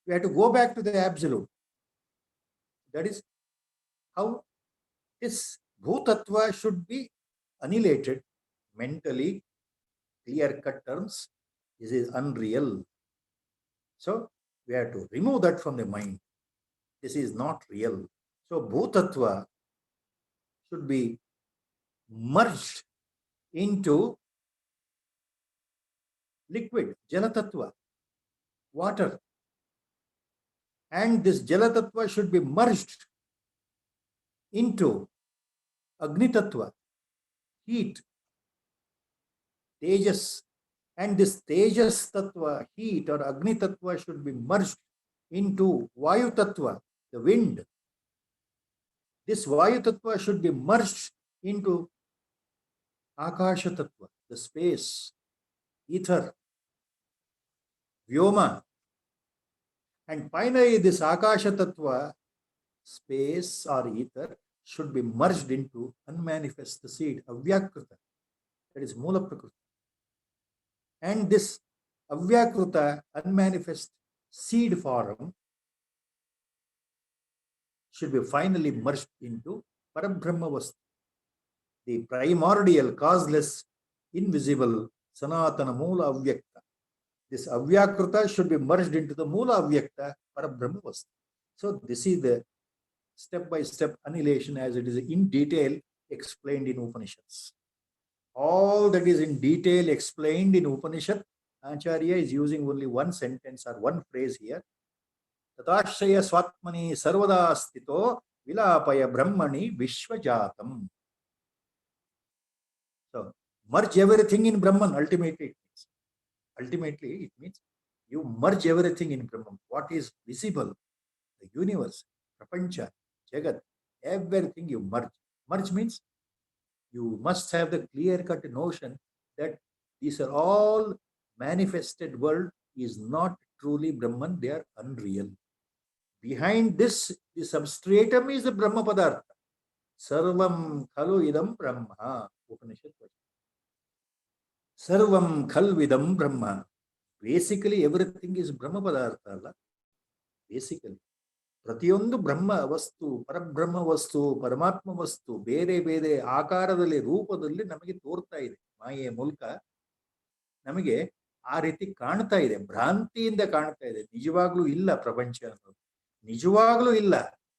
We have to go back to the absolute. That is how this Bhutatva should be annihilated mentally. Clear-cut terms, this is unreal. So we have to remove that from the mind. This is not real. So Bhutatva should be merged into liquid, Jalatatva, water. And this Jalatatva should be merged into Agnitatva, heat, Tejas, and this Tejas Tattva, heat or Agni Tattva should be merged into Vayu Tattva, the wind. This Vayu Tattva should be merged into Akasha Tattva, the space, ether, Vyoma. And finally this Akasha Tattva, space or ether, should be merged into unmanifest seed, Avyakrita, that is Mula Prakriti. And this Avyakruta, unmanifest seed form, should be finally merged into Parabrahma Vastu, the primordial, causeless, invisible, Sanatana Mula Avyakta. This Avyakruta should be merged into the Mula Avyakta, Parabrahma Vastu. So this is the step-by-step annihilation as it is in detail explained in Upanishads. All that is in detail explained in Upanishad, Acharya is using only one sentence or one phrase here. Tatashaya Swatmani Sarvada Stito Vilapaya Brahmani Vishwajatam. So, merge everything in Brahman, ultimately it means you merge everything in Brahman. What is visible, the universe, Prapancha, Jagat, everything you merge. Merge means you must have the clear-cut notion that these are all manifested world is not truly Brahman, they are unreal. Behind this, the substratum is the Brahma Padartha. Sarvam khalu idam Brahma. Upanishad. Sarvam khalu idam Brahma. Basically, everything is Brahma Padartha. Basically. ಪ್ರತಿಯೊಂದು ಬ್ರಹ್ಮ ವಸ್ತು, ಪರಬ್ರಹ್ಮ ವಸ್ತು, ಪರಮಾತ್ಮ ವಸ್ತು ಬೇರೆ ಬೇರೆ ಆಕಾರದಲ್ಲಿ, ರೂಪದಲ್ಲಿ ನಮಗೆ ತೋರ್ತಾ ಇದೆ. ಮಾಯೆಯ ಮೂಲಕ ನಮಗೆ ಆ ರೀತಿ ಕಾಣ್ತಾ ಇದೆ, ಭ್ರಾಂತಿಯಿಂದ ಕಾಣ್ತಾ ಇದೆ. ನಿಜವಾಗ್ಲೂ ಇಲ್ಲ ಪ್ರಪಂಚ ಅನ್ನೋದು, ನಿಜವಾಗ್ಲೂ ಇಲ್ಲ.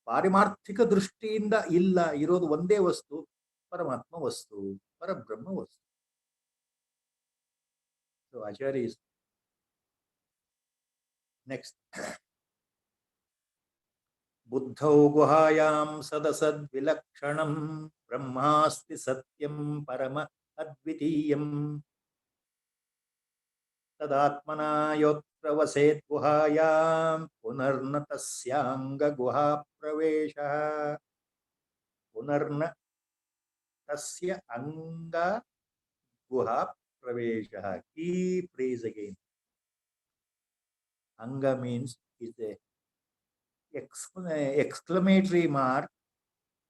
ಪಾರಮಾರ್ಥಿಕ ದೃಷ್ಟಿಯಿಂದ ಇಲ್ಲ. ಇರೋದು ಒಂದೇ ವಸ್ತು, ಪರಮಾತ್ಮ ವಸ್ತು, ಪರಬ್ರಹ್ಮ ವಸ್ತು. So Acharya is next. बुद्धौ गुहायां सदसद्विलक्षणं ब्रह्मास्ति सत्यं परम अद्वितीयम्. तदात्मना योत्र वसेत् गुहायां पुनर्न तस्यांग गुहा प्रवेशः पुनर्न तस्य अंग गुहा प्रवेशः key phrase again. Anga means is a exclamatory mark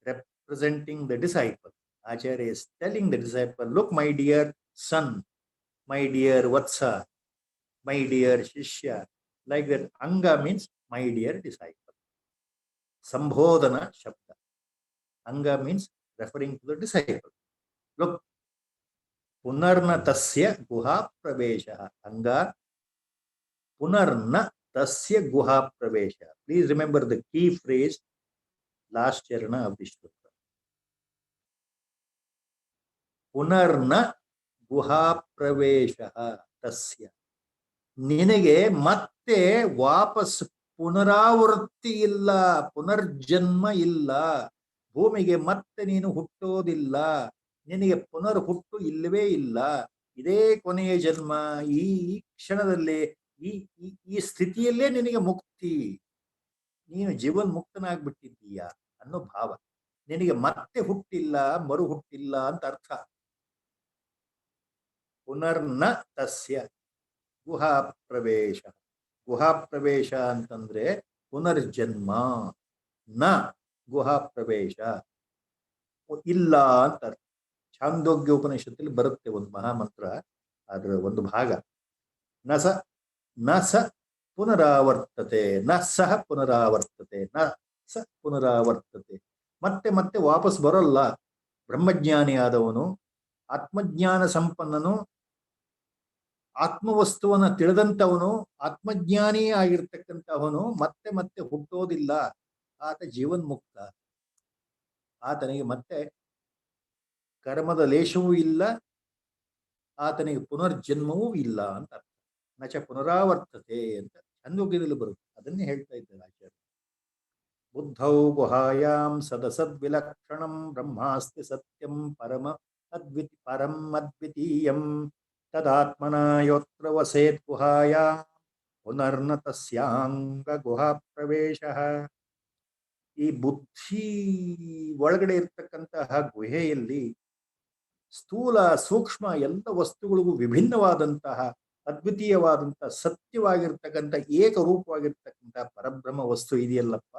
representing the disciple. Acharya is telling the disciple, look, my dear son, my dear Vatsa, my dear Shishya. Like that, Anga means my dear disciple. Sambhodhana Shabda. Anga means referring to the disciple. Look, Punarna Tasya Guha Pravesha. Anga Punarna Tasya Guha Pravesha. Please remember the key phrase, last charana of the shloka. Punarna Guha Pravesha Tasya. ನಿನಗೆ ಮತ್ತೆ ವಾಪಸ್ ಪುನರಾವೃತ್ತಿ ಇಲ್ಲ, ಪುನರ್ಜನ್ಮ ಇಲ್ಲ, ಭೂಮಿಗೆ ಮತ್ತೆ ನೀನು ಹುಟ್ಟೋದಿಲ್ಲ, ನಿನಗೆ ಪುನರ್ ಹುಟ್ಟು ಇಲ್ಲವೇ ಇಲ್ಲ, ಇದೇ ಕೊನೆಯ ಜನ್ಮ, ಈ ಕ್ಷಣದಲ್ಲೇ ಈ ಸ್ಥಿತಿಯಲ್ಲೇ ನಿನಗೆ ಮುಕ್ತಿ, ನೀನು ಜೀವನ್ ಮುಕ್ತನಾಗ್ಬಿಟ್ಟಿದ್ದೀಯ ಅನ್ನೋ ಭಾವ. ನಿನಗೆ ಮತ್ತೆ ಹುಟ್ಟಿಲ್ಲ, ಮರು ಹುಟ್ಟಿಲ್ಲ ಅಂತ ಅರ್ಥ. ಪುನರ್ನ ತಸ್ಯ ಗುಹಾ ಪ್ರವೇಶ. ಗುಹಾ ಪ್ರವೇಶ ಅಂತಂದ್ರೆ ಪುನರ್ಜನ್ಮ. ನ ಗುಹಾ ಪ್ರವೇಶ ಇಲ್ಲ ಅಂತ ಅರ್ಥ. ಛಾಂದೋಗ್ಯ ಉಪನಿಷತ್ತಲ್ಲಿ ಬರುತ್ತೆ ಒಂದು ಮಹಾಮಂತ್ರ, ಅದರ ಒಂದು ಭಾಗ. ನ ಸ ಪುನರಾವರ್ತತೆ, ನ ಸಹ ಪುನರಾವರ್ತತೆ, ನ ಸ ಪುನರಾವರ್ತತೆ. ಮತ್ತೆ ಮತ್ತೆ ವಾಪಸ್ ಬರೋಲ್ಲ. ಬ್ರಹ್ಮಜ್ಞಾನಿಯಾದವನು, ಆತ್ಮಜ್ಞಾನ ಸಂಪನ್ನನು, ಆತ್ಮವಸ್ತುವನ್ನ ತಿಳಿದಂಥವನು, ಆತ್ಮಜ್ಞಾನಿ ಆಗಿರ್ತಕ್ಕಂಥವನು ಮತ್ತೆ ಮತ್ತೆ ಹುಟ್ಟೋದಿಲ್ಲ. ಆತ ಜೀವನ್ ಮುಕ್ತ. ಆತನಿಗೆ ಮತ್ತೆ ಕರ್ಮದ ಲೇಷವೂ ಇಲ್ಲ, ಆತನಿಗೆ ಪುನರ್ಜನ್ಮವೂ ಇಲ್ಲ ಅಂತ ಅರ್ಥ. ನಚ ಪುನರಾವರ್ತತೆ ಅಂತ ಛಂದೋಗ್ಯದಲ್ಲಿ ಬರುತ್ತೆ. ಅದನ್ನೇ ಹೇಳ್ತಾ ಇದ್ದಾರೆ ಆಚಾರ್ಯ. ಬುದ್ಧೌ ಗುಹಾಯಾಂ ಸದಸದ್ವಿಲಕ್ಷಣಂ ಬ್ರಹ್ಮಾಸ್ತಿ ಸತ್ಯಂ ಪರಂ ಅದ್ವಿತೀಯಂ ತದಾತ್ಮನ ಯೋತ್ರ ವಸೇತ್ ಗುಹಾಯಾಂ ಪುನರ್ನ ತಸ್ಯಾಂಗ ಗುಹಾ ಪ್ರವೇಶಃ. ಈ ಬುದ್ಧಿ ಒಳಗಡೆ ಇರ್ತಕ್ಕಂತಹ ಗುಹೆಯಲ್ಲಿ ಸ್ಥೂಲ ಸೂಕ್ಷ್ಮ ಎಲ್ಲ ವಸ್ತುಗಳಿಗೂ ವಿಭಿನ್ನವಾದಂತಹ ಅದ್ವಿತೀಯವಾದಂತಹ ಸತ್ಯವಾಗಿರ್ತಕ್ಕಂಥ ಏಕರೂಪವಾಗಿರ್ತಕ್ಕಂತಹ ಪರಬ್ರಹ್ಮ ವಸ್ತು ಇದೆಯಲ್ಲಪ್ಪ,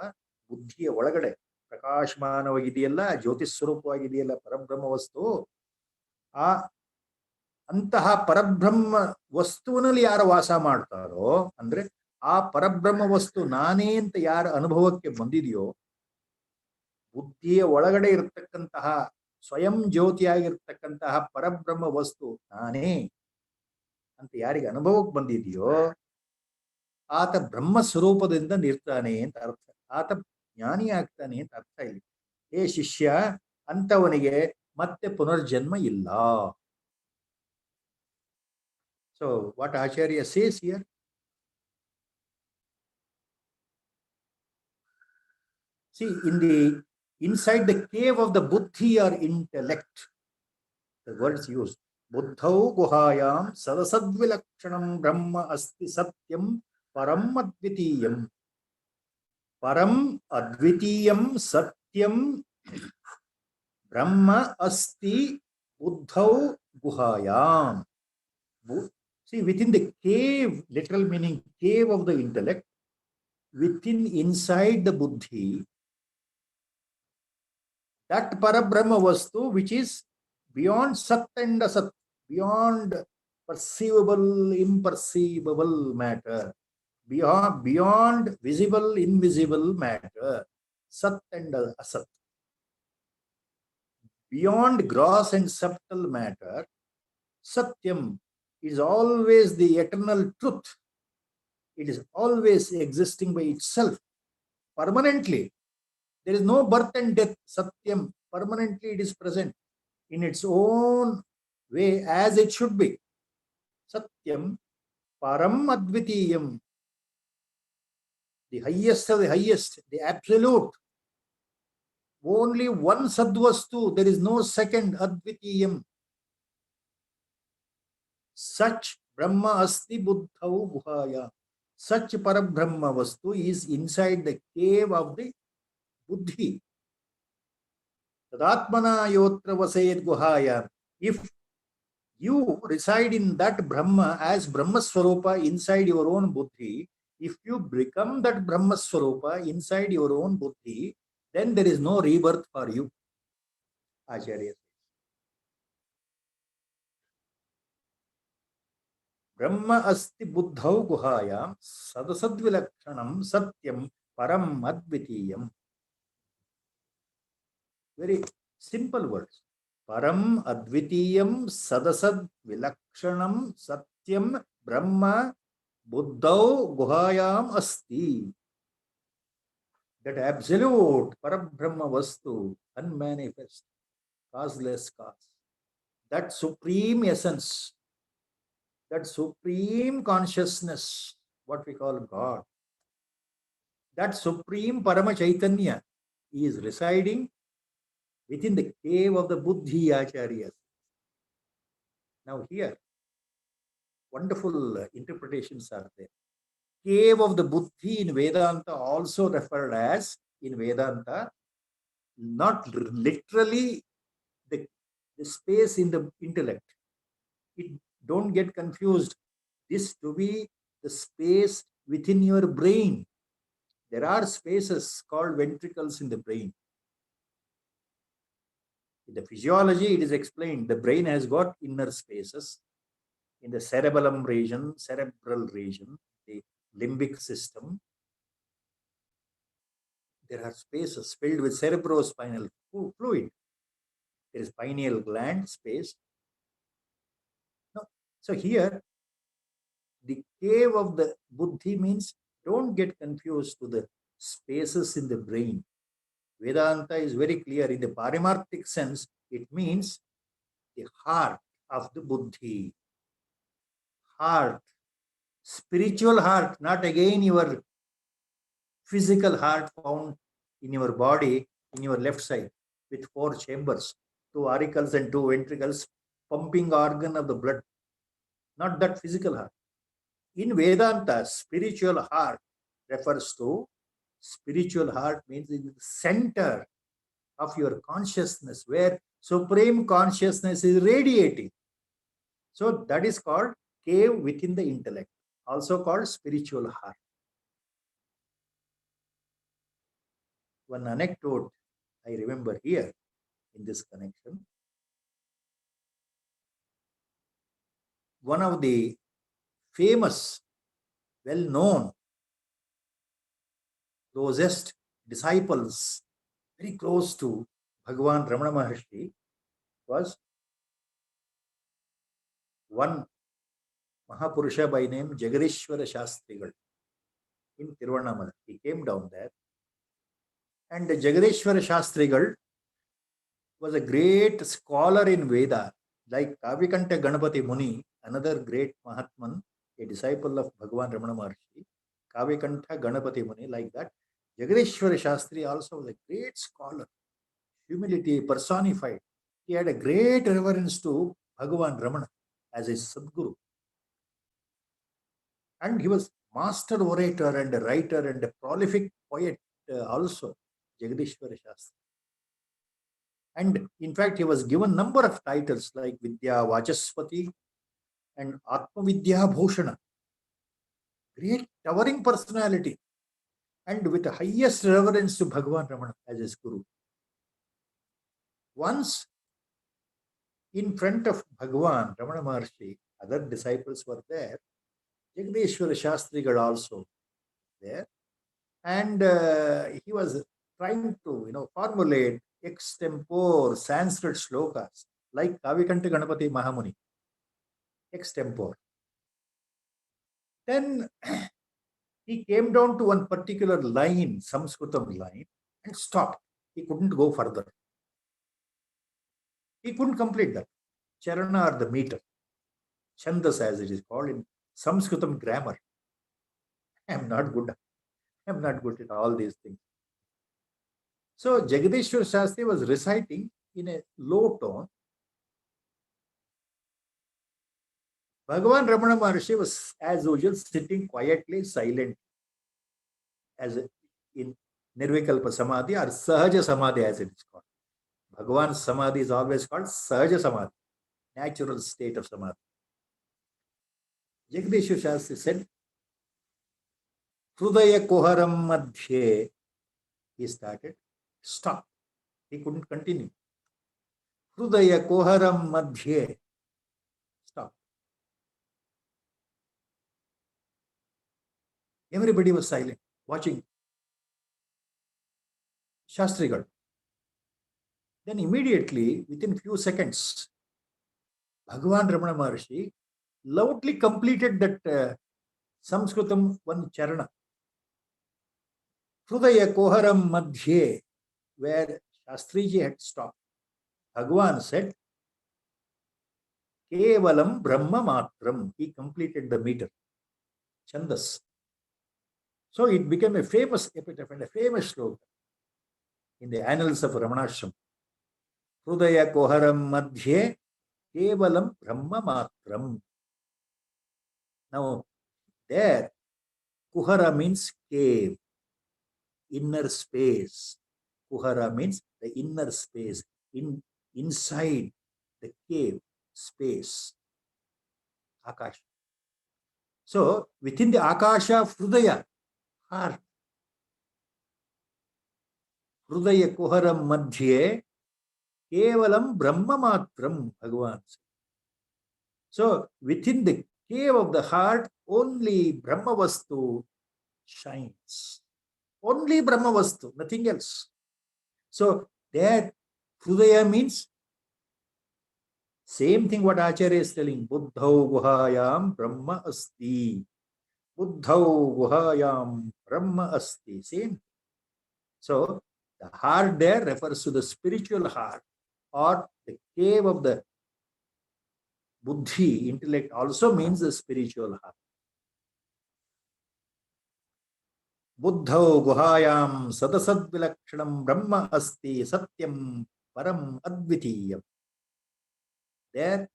ಬುದ್ಧಿಯ ಒಳಗಡೆ ಪ್ರಕಾಶಮಾನವಾಗಿದೆಯಲ್ಲ, ಜ್ಯೋತಿಷ್ ಸ್ವರೂಪವಾಗಿದೆಯಲ್ಲ ಪರಬ್ರಹ್ಮ ವಸ್ತು, ಆ ಅಂತಹ ಪರಬ್ರಹ್ಮ ವಸ್ತುವಿನಲ್ಲಿ ಯಾರು ವಾಸ ಮಾಡ್ತಾರೋ, ಅಂದ್ರೆ ಆ ಪರಬ್ರಹ್ಮ ವಸ್ತು ನಾನೇ ಅಂತ ಯಾರ ಅನುಭವಕ್ಕೆ ಬಂದಿದೆಯೋ, ಬುದ್ಧಿಯ ಒಳಗಡೆ ಇರತಕ್ಕಂತಹ ಸ್ವಯಂ ಜ್ಯೋತಿಯಾಗಿರ್ತಕ್ಕಂತಹ ಪರಬ್ರಹ್ಮ ವಸ್ತು ನಾನೇ ಅಂತ ಯಾರಿಗೆ ಅನುಭವಕ್ಕೆ ಬಂದಿದೆಯೋ, ಆತ ಬ್ರಹ್ಮ ಸ್ವರೂಪದಿಂದ ನಿರ್ತಾನೆ ಅಂತ ಅರ್ಥ. ಆತ ಜ್ಞಾನಿ ಆಗ್ತಾನೆ ಅಂತ ಅರ್ಥ ಇಲ್ಲಿ. ಹೇ ಶಿಷ್ಯ, ಅಂತವನಿಗೆ ಮತ್ತೆ ಪುನರ್ಜನ್ಮ ಇಲ್ಲ. So what Acharya says here, see, inside the cave of the buddhi or intellect, the words used, buddhau guhayam sadasadvilakshanam brahma asti satyam param advitiyam. Param advitiyam satyam brahma asti buddhau guhayam. See, within the cave, literal meaning cave of the intellect, inside the buddhi, that parabrahma vastu which is beyond sat and asat, beyond perceivable, imperceivable matter, beyond visible, invisible matter, sat and asat, beyond gross and subtle matter, satyam is always the eternal truth. It is always existing by itself, permanently. There is no birth and death. Satyam, permanently it is present in its own way as it should be. Satyam, param advitiyam, the highest of the highest, the absolute. Only one sadvastu, there is no second. Advitiyam. Such Brahma asti buddhau guhaya. Such Parabrahma Vastu is inside the cave of the Buddhi. Tadatmana yotra vasayed guhaya. If you reside in that Brahma as Brahma Swarupa inside your own Buddhi, if you become that Brahma Swarupa inside your own Buddhi, then there is no rebirth for you. Acharya. Brahma asti buddhau guhayam sadasadvilakshanam satyam param advitiyam. Very simple words. Param advitiyam sadasad vilakshanam satyam brahma buddhau guhayam asti. That absolute Parabrahma Vastu, unmanifest, causeless cause. That supreme essence, that supreme consciousness, what we call God, that supreme Parama Chaitanya is residing within the cave of the Buddhi Acharyas. Now here, wonderful interpretations are there. Cave of the Buddhi in Vedanta also referred as, in Vedanta, not literally the space in the intellect. Don't get confused. This to be the space within your brain. There are spaces called ventricles in the brain. In the physiology, it is explained the brain has got inner spaces in the cerebellum region, cerebral region, the limbic system. There are spaces filled with cerebrospinal fluid. There is pineal gland space. No. So here, the cave of the Buddhi means don't get confused to the spaces in the brain. Vedanta is very clear in the parimarthic sense. It means the heart of the Buddhi. Heart, spiritual heart, not again your physical heart found in your body, in your left side, with 4 chambers, 2 auricles and 2 ventricles, pumping organ of the blood. Not that physical heart. In Vedanta, spiritual heart refers to, spiritual heart means in the center of your consciousness, where supreme consciousness is radiating. So that is called cave within the intellect, also called spiritual heart. One anecdote I remember here in this connection. One of the famous, well-known, closest disciples, very close to Bhagavan Ramana Maharshi, was one Mahapurusha by name Jagadishwara Shastrigal in Tiruvannamalai. He came down there. And Jagadishwara Shastrigal was a great scholar in Veda, like Kavikanta Ganapati Muni, another great Mahatman, a disciple of Bhagavan Ramana Maharshi. Kavikanta Ganapati Muni, like that. Jagadishwara Shastri also was a great scholar, humility personified. He had a great reverence to Bhagavan Ramana as his Sadguru. And he was master orator and a writer and a prolific poet also, Jagadishwara Shastri. And in fact, he was given number of titles like Vidya Vachaspati and Atma Vidya Bhushana. Great towering personality and with the highest reverence to Bhagavan Ramana as his guru. Once in front of Bhagavan Ramana Maharshi, other disciples were there. Jagadishwara Shastrigal also there. And he was trying to, formulate extempore Sanskrit shlokas like Kavikanta Ganapati Mahamuni. Extempore. Then he came down to one particular line, Samskritam line, and stopped. He couldn't go further. He couldn't complete that. Charana or the meter. Chandas as it is called in Samskritam grammar. I am not good. I am not good at all these things. So Jagadishwar Shastri was reciting in a low tone. Bhagavan Ramana Maharshi was, as usual, sitting quietly, silent, as in Nirvikalpa Samadhi or Sahaja Samadhi, as it is called. Bhagavan's Samadhi is always called Sahaja Samadhi, natural state of Samadhi. Jagdishu Shastri said, Hrudaya Koharam Madhye, he started, stop. He couldn't continue. Hrudaya Koharam Madhye, stop. Everybody was silent, watching Shastrigal. Then immediately, within few seconds, Bhagavan Ramana Maharshi loudly completed that Sanskritam one charana. Hrudaya Koharam Madhye, where Shastriji had stopped. Bhagavan said, Kevalam Brahma Matram. He completed the meter, Chandas. So it became a famous epitaph and a famous slogan in the annals of Ramanashram. Hrudaya Koharam Madhye, Kevalam Brahma Matram. Now, there, Kuhara means cave, inner space. Kuhara means the inner space, inside the cave space, Akash. So, within the Akasha, Hrudaya, heart. Hrudaya Kuharam Madhye, Kevalam Brahma Matram, Bhagavan. So, within the cave of the heart, only Brahma Vastu shines. Only Brahma Vastu, nothing else. So, that Hrudaya means same thing what Acharya is telling. Buddhau Guhayam Brahma Asti. Buddhau Guhayam Brahma Asti. Same. So, the heart there refers to the spiritual heart or the cave of the Buddhi, intellect, also means the spiritual heart. Buddhau Guhayam Sadasad Vilakshanam Brahma Asti Satyam Param Advitiyam. There,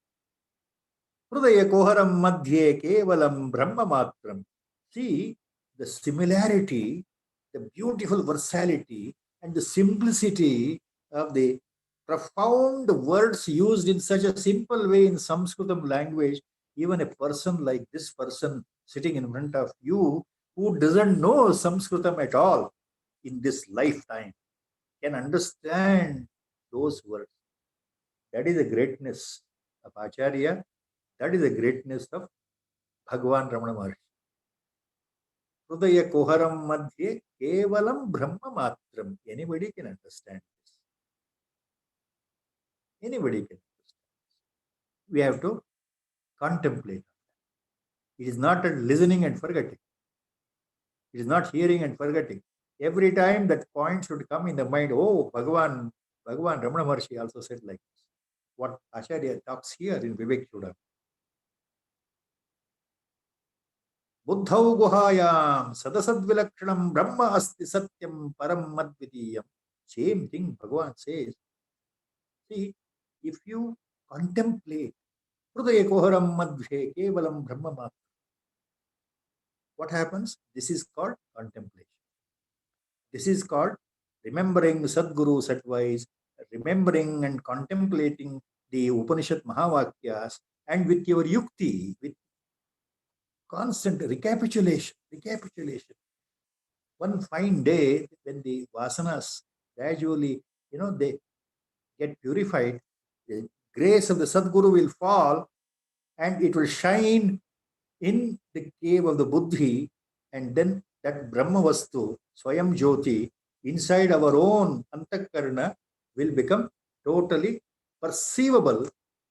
Hrudaya Koharam Madhye Kevalam Brahma Matram. See the similarity, the beautiful versatility, and the simplicity of the profound words used in such a simple way in Sanskritam language. Even a person like this person sitting in front of you, who doesn't know Sanskritam at all in this lifetime, can understand those words. That is the greatness of Acharya. That is the greatness of Bhagavan Ramana Maharshi. Hrudaya Koharam Madhye Kevalam Brahma Matram. Anybody can understand this. Anybody can understand. We have to contemplate. It is not listening and forgetting. It is not hearing and forgetting. Every time that point should come in the mind, oh, Bhagavan Ramana Maharshi also said like this. What Acharya talks here in Vivek Chudam. Buddhau Guhayam Sadasad Vilakshanam Brahma Asti Satyam Param Advitiyam. Same thing Bhagavan says. See, if you contemplate Hrudaya Koharam Madhye Kevalam Brahma Matram, what happens? This is called contemplation. This is called remembering Sadguru's advice, remembering and contemplating the Upanishad Mahavakyas, and with your yukti, with constant recapitulation. One fine day, when the vasanas gradually, they get purified, the grace of the Sadguru will fall and it will shine in the cave of the Buddhi, and then that Brahma Vastu, Swayam Jyoti, inside our own Antakarana will become totally perceivable,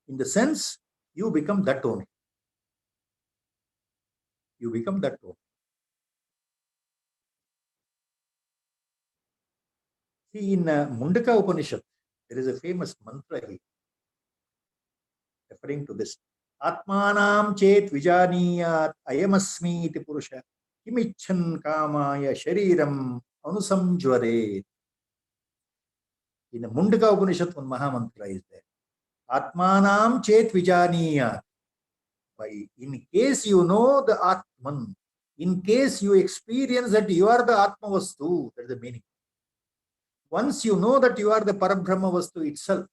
in the sense you become that only. You become that only. See, in Mundaka Upanishad, there is a famous mantra here, referring to this. Atmanam chet vijaniyat ayamasmi iti purusha kimichan kamaya shariram anusamjvare. In the Mundaka Upanishad, one Mahamantra is there. Atmanam chet vijaniyat. In case you know the Atman, in case you experience that you are the Atma Vastu, that's the meaning. Once you know that you are the Parabrahma Vastu itself,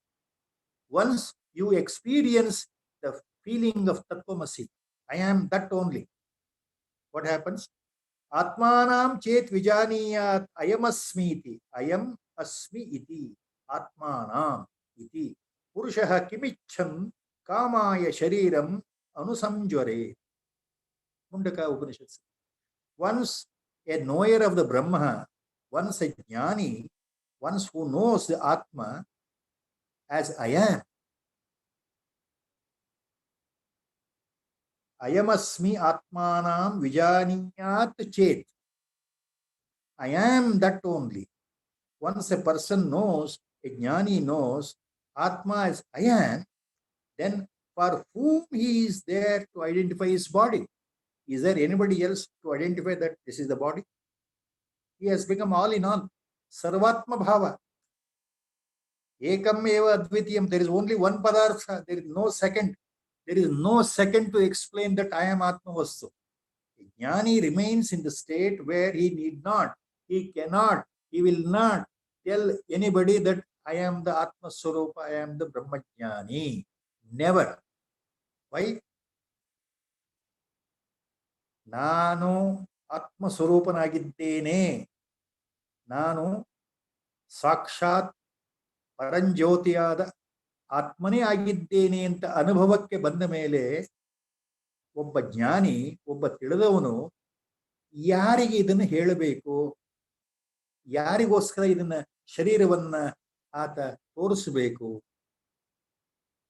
once you experience the feeling of Tattvamasi, I am that only, what happens? Atmanam chet vijaniyat ayam asmiti, ayam asmi iti, Atmanam iti, Purushaha kimichhan kamaya shariram anusamjware. Mundaka Upanishad. Once a knower of the Brahma, once a jnani, once who knows the Atma as I am, Ayamasmi Atmanam Vijaniyat Chet. I am that only. Once a person knows, a jnani knows Atma as I am, then for whom he is there to identify his body? Is there anybody else to identify that this is the body? He has become all in all. Sarvatma Bhava. Ekam eva advitiyam. There is only one padartha. There is no second. There is no second to explain that I am Atma Vastu. Jnani remains in the state where he need not, he cannot, he will not tell anybody that I am the Atma Swarupa, I am the Brahma Jnani. Never. Why? Nanu Atma Swarupanagidene. Nanu Sakshat Paranjyotiyada Atmane ಆಗಿದ್ದೇನೆ ಅಂತ ಅನುಭವಕ್ಕೆ ಬಂದ ಮೇಲೆ ಒಬ್ಬ ಜ್ಞಾನಿ, ಒಬ್ಬ ತಿಳಿದವನು ಯಾರಿಗೆ ಇದನ್ನು ಹೇಳಬೇಕು, ಯಾರಿಗೋಸ್ಕರ ಇದನ್ನ ಶರೀರವನ್ನ ಆತ ತೋರಿಸಬೇಕು,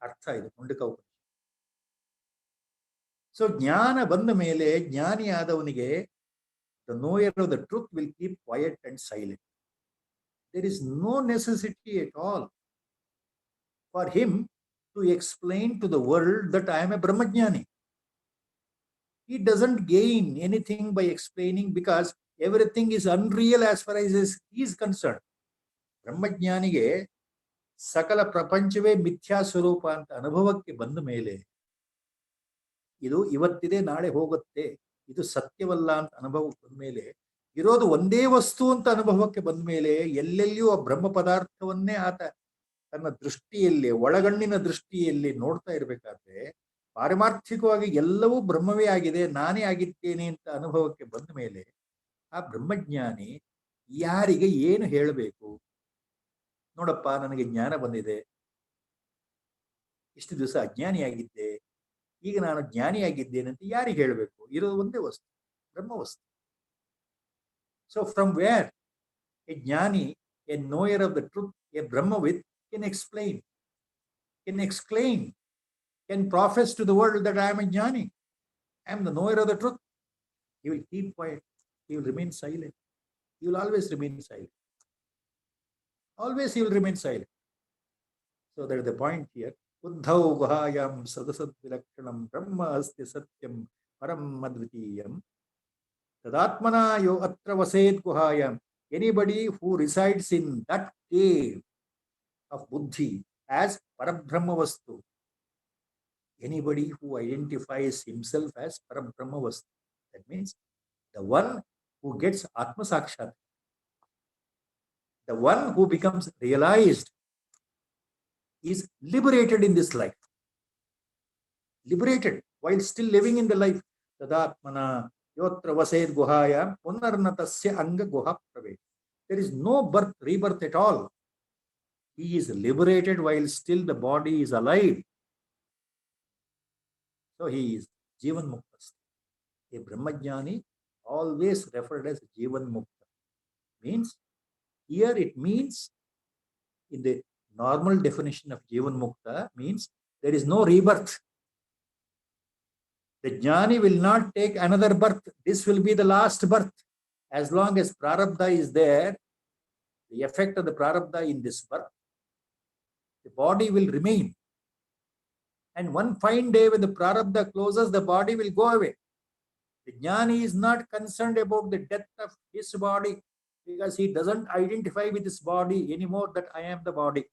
ಅರ್ಥ ಇದು ಮುಂಡಕ ಉಪನಿಷತ್. ಸೊ ಜ್ಞಾನ ಬಂದ ಮೇಲೆ ಜ್ಞಾನಿಯಾದವನಿಗೆ the knower of the truth will keep quiet and silent. There is no necessity at all for him to explain to the world that I am a Brahmajnani. He doesn't gain anything by explaining because everything is unreal as far as he is concerned. Brahmajnanige sakala prapanchave mithya swarupa anta ಅನುಭವಕ್ಕೆ ಬಂದ ಮೇಲೆ ಇದು ಇವತ್ತಿದೆ ನಾಳೆ ಹೋಗುತ್ತೆ, ಇದು ಸತ್ಯವಲ್ಲ ಅಂತ ಅನುಭವಕ್ಕೆ ಬಂದ ಮೇಲೆ, ಇರೋದು ಒಂದೇ ವಸ್ತು ಅಂತ ಅನುಭವಕ್ಕೆ ಬಂದ ಮೇಲೆ ಎಲ್ಲೆಲ್ಲಿಯೂ ಆ ಬ್ರಹ್ಮ ಪದಾರ್ಥವನ್ನೇ ಆತ ತನ್ನ ದೃಷ್ಟಿಯಲ್ಲಿ, ಒಳಗಣ್ಣಿನ ದೃಷ್ಟಿಯಲ್ಲಿ ನೋಡ್ತಾ ಇರಬೇಕಾದ್ರೆ ಪಾರಮಾರ್ಥಿಕವಾಗಿ ಎಲ್ಲವೂ ಬ್ರಹ್ಮವೇ ಆಗಿದೆ, ನಾನೇ ಆಗಿದ್ದೇನೆ ಅಂತ ಅನುಭವಕ್ಕೆ ಬಂದ ಮೇಲೆ ಆ ಬ್ರಹ್ಮಜ್ಞಾನಿ ಯಾರಿಗೆ ಏನು ಹೇಳಬೇಕು? ನೋಡಪ್ಪ, ನನಗೆ ಜ್ಞಾನ ಬಂದಿದೆ, ಇಷ್ಟು ದಿವಸ ಅಜ್ಞಾನಿಯಾಗಿದ್ದೆ, ಈಗ ನಾನು ಜ್ಞಾನಿಯಾಗಿದ್ದೇನೆ ಅಂತ ಯಾರಿಗೆ ಹೇಳಬೇಕು? ಇರೋದು ಒಂದೇ ವಸ್ತು, ಬ್ರಹ್ಮ ವಸ್ತು. ಸೊ ಫ್ರಮ್ ವೇರ್ ಎ ಜ್ಞಾನಿ, a knower of the truth, a ಬ್ರಹ್ಮವಿತ್ can exclaim, can profess to the world that I am a jnani, I am the knower of the truth. He will keep quiet, he will remain silent, he will always remain silent, always he will remain silent. So that is the point here. Uddhav guhayam sadasad vilakshanam brahma asti satyam param advitiyam tadatmana yo atra vased guhayam. Anybody who resides in that cave of buddhi as Parabrahma Vastu, anybody who identifies himself as Parabrahma Vastu, that means the one who gets Atma Sakshat, the one who becomes realized, is liberated in this life, liberated while still living in the life. Tadatmana yotra vased guhaya punarnatasya anga guha prave. There is no birth, rebirth at all. He is liberated while still the body is alive. So he is Jivan Mukta. A Brahmajnani, always referred as Jivan Mukta. Means, here it means, in the normal definition of Jivan Mukta, means there is no rebirth. The Jnani will not take another birth. This will be the last birth. As long as Prarabdha is there, the effect of the Prarabdha in this birth, the body will remain. And one fine day when the Prarabdha closes, the body will go away. The Jnani is not concerned about the death of his body because he doesn't identify with his body anymore that I am the body.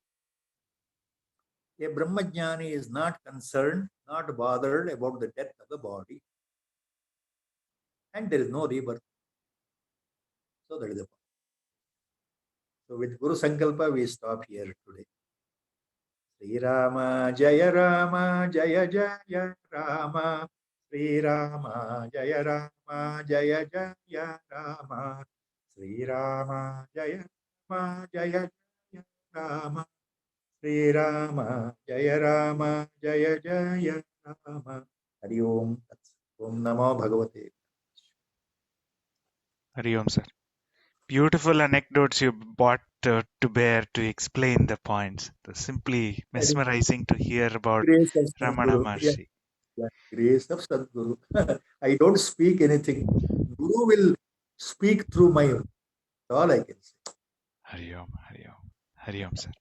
A Brahmajnani is not concerned not bothered about the death of the body. And there is no rebirth. So that is the point. So with Guru Sankalpa, we stop here today. Sri Rama Jaya Rama Jaya Jaya Rama. Sri Rama Jaya Rama Jaya Jaya Rama. Sri Rama Jaya Rama Jaya Jaya Rama. Sri Rama Jaya Rama Jaya Jaya Rama. Hari Om. Om Namo Bhagavate. Hari Om, sir. Beautiful anecdotes you brought to bear to explain the points. It's simply mesmerizing to hear about Grace of Ramana Sadguru. Maharshi. Yeah, grace of Sadguru. I don't speak anything. Guru will speak through my. All I can say. Hari Om, Hari Om, Hari Om, sir.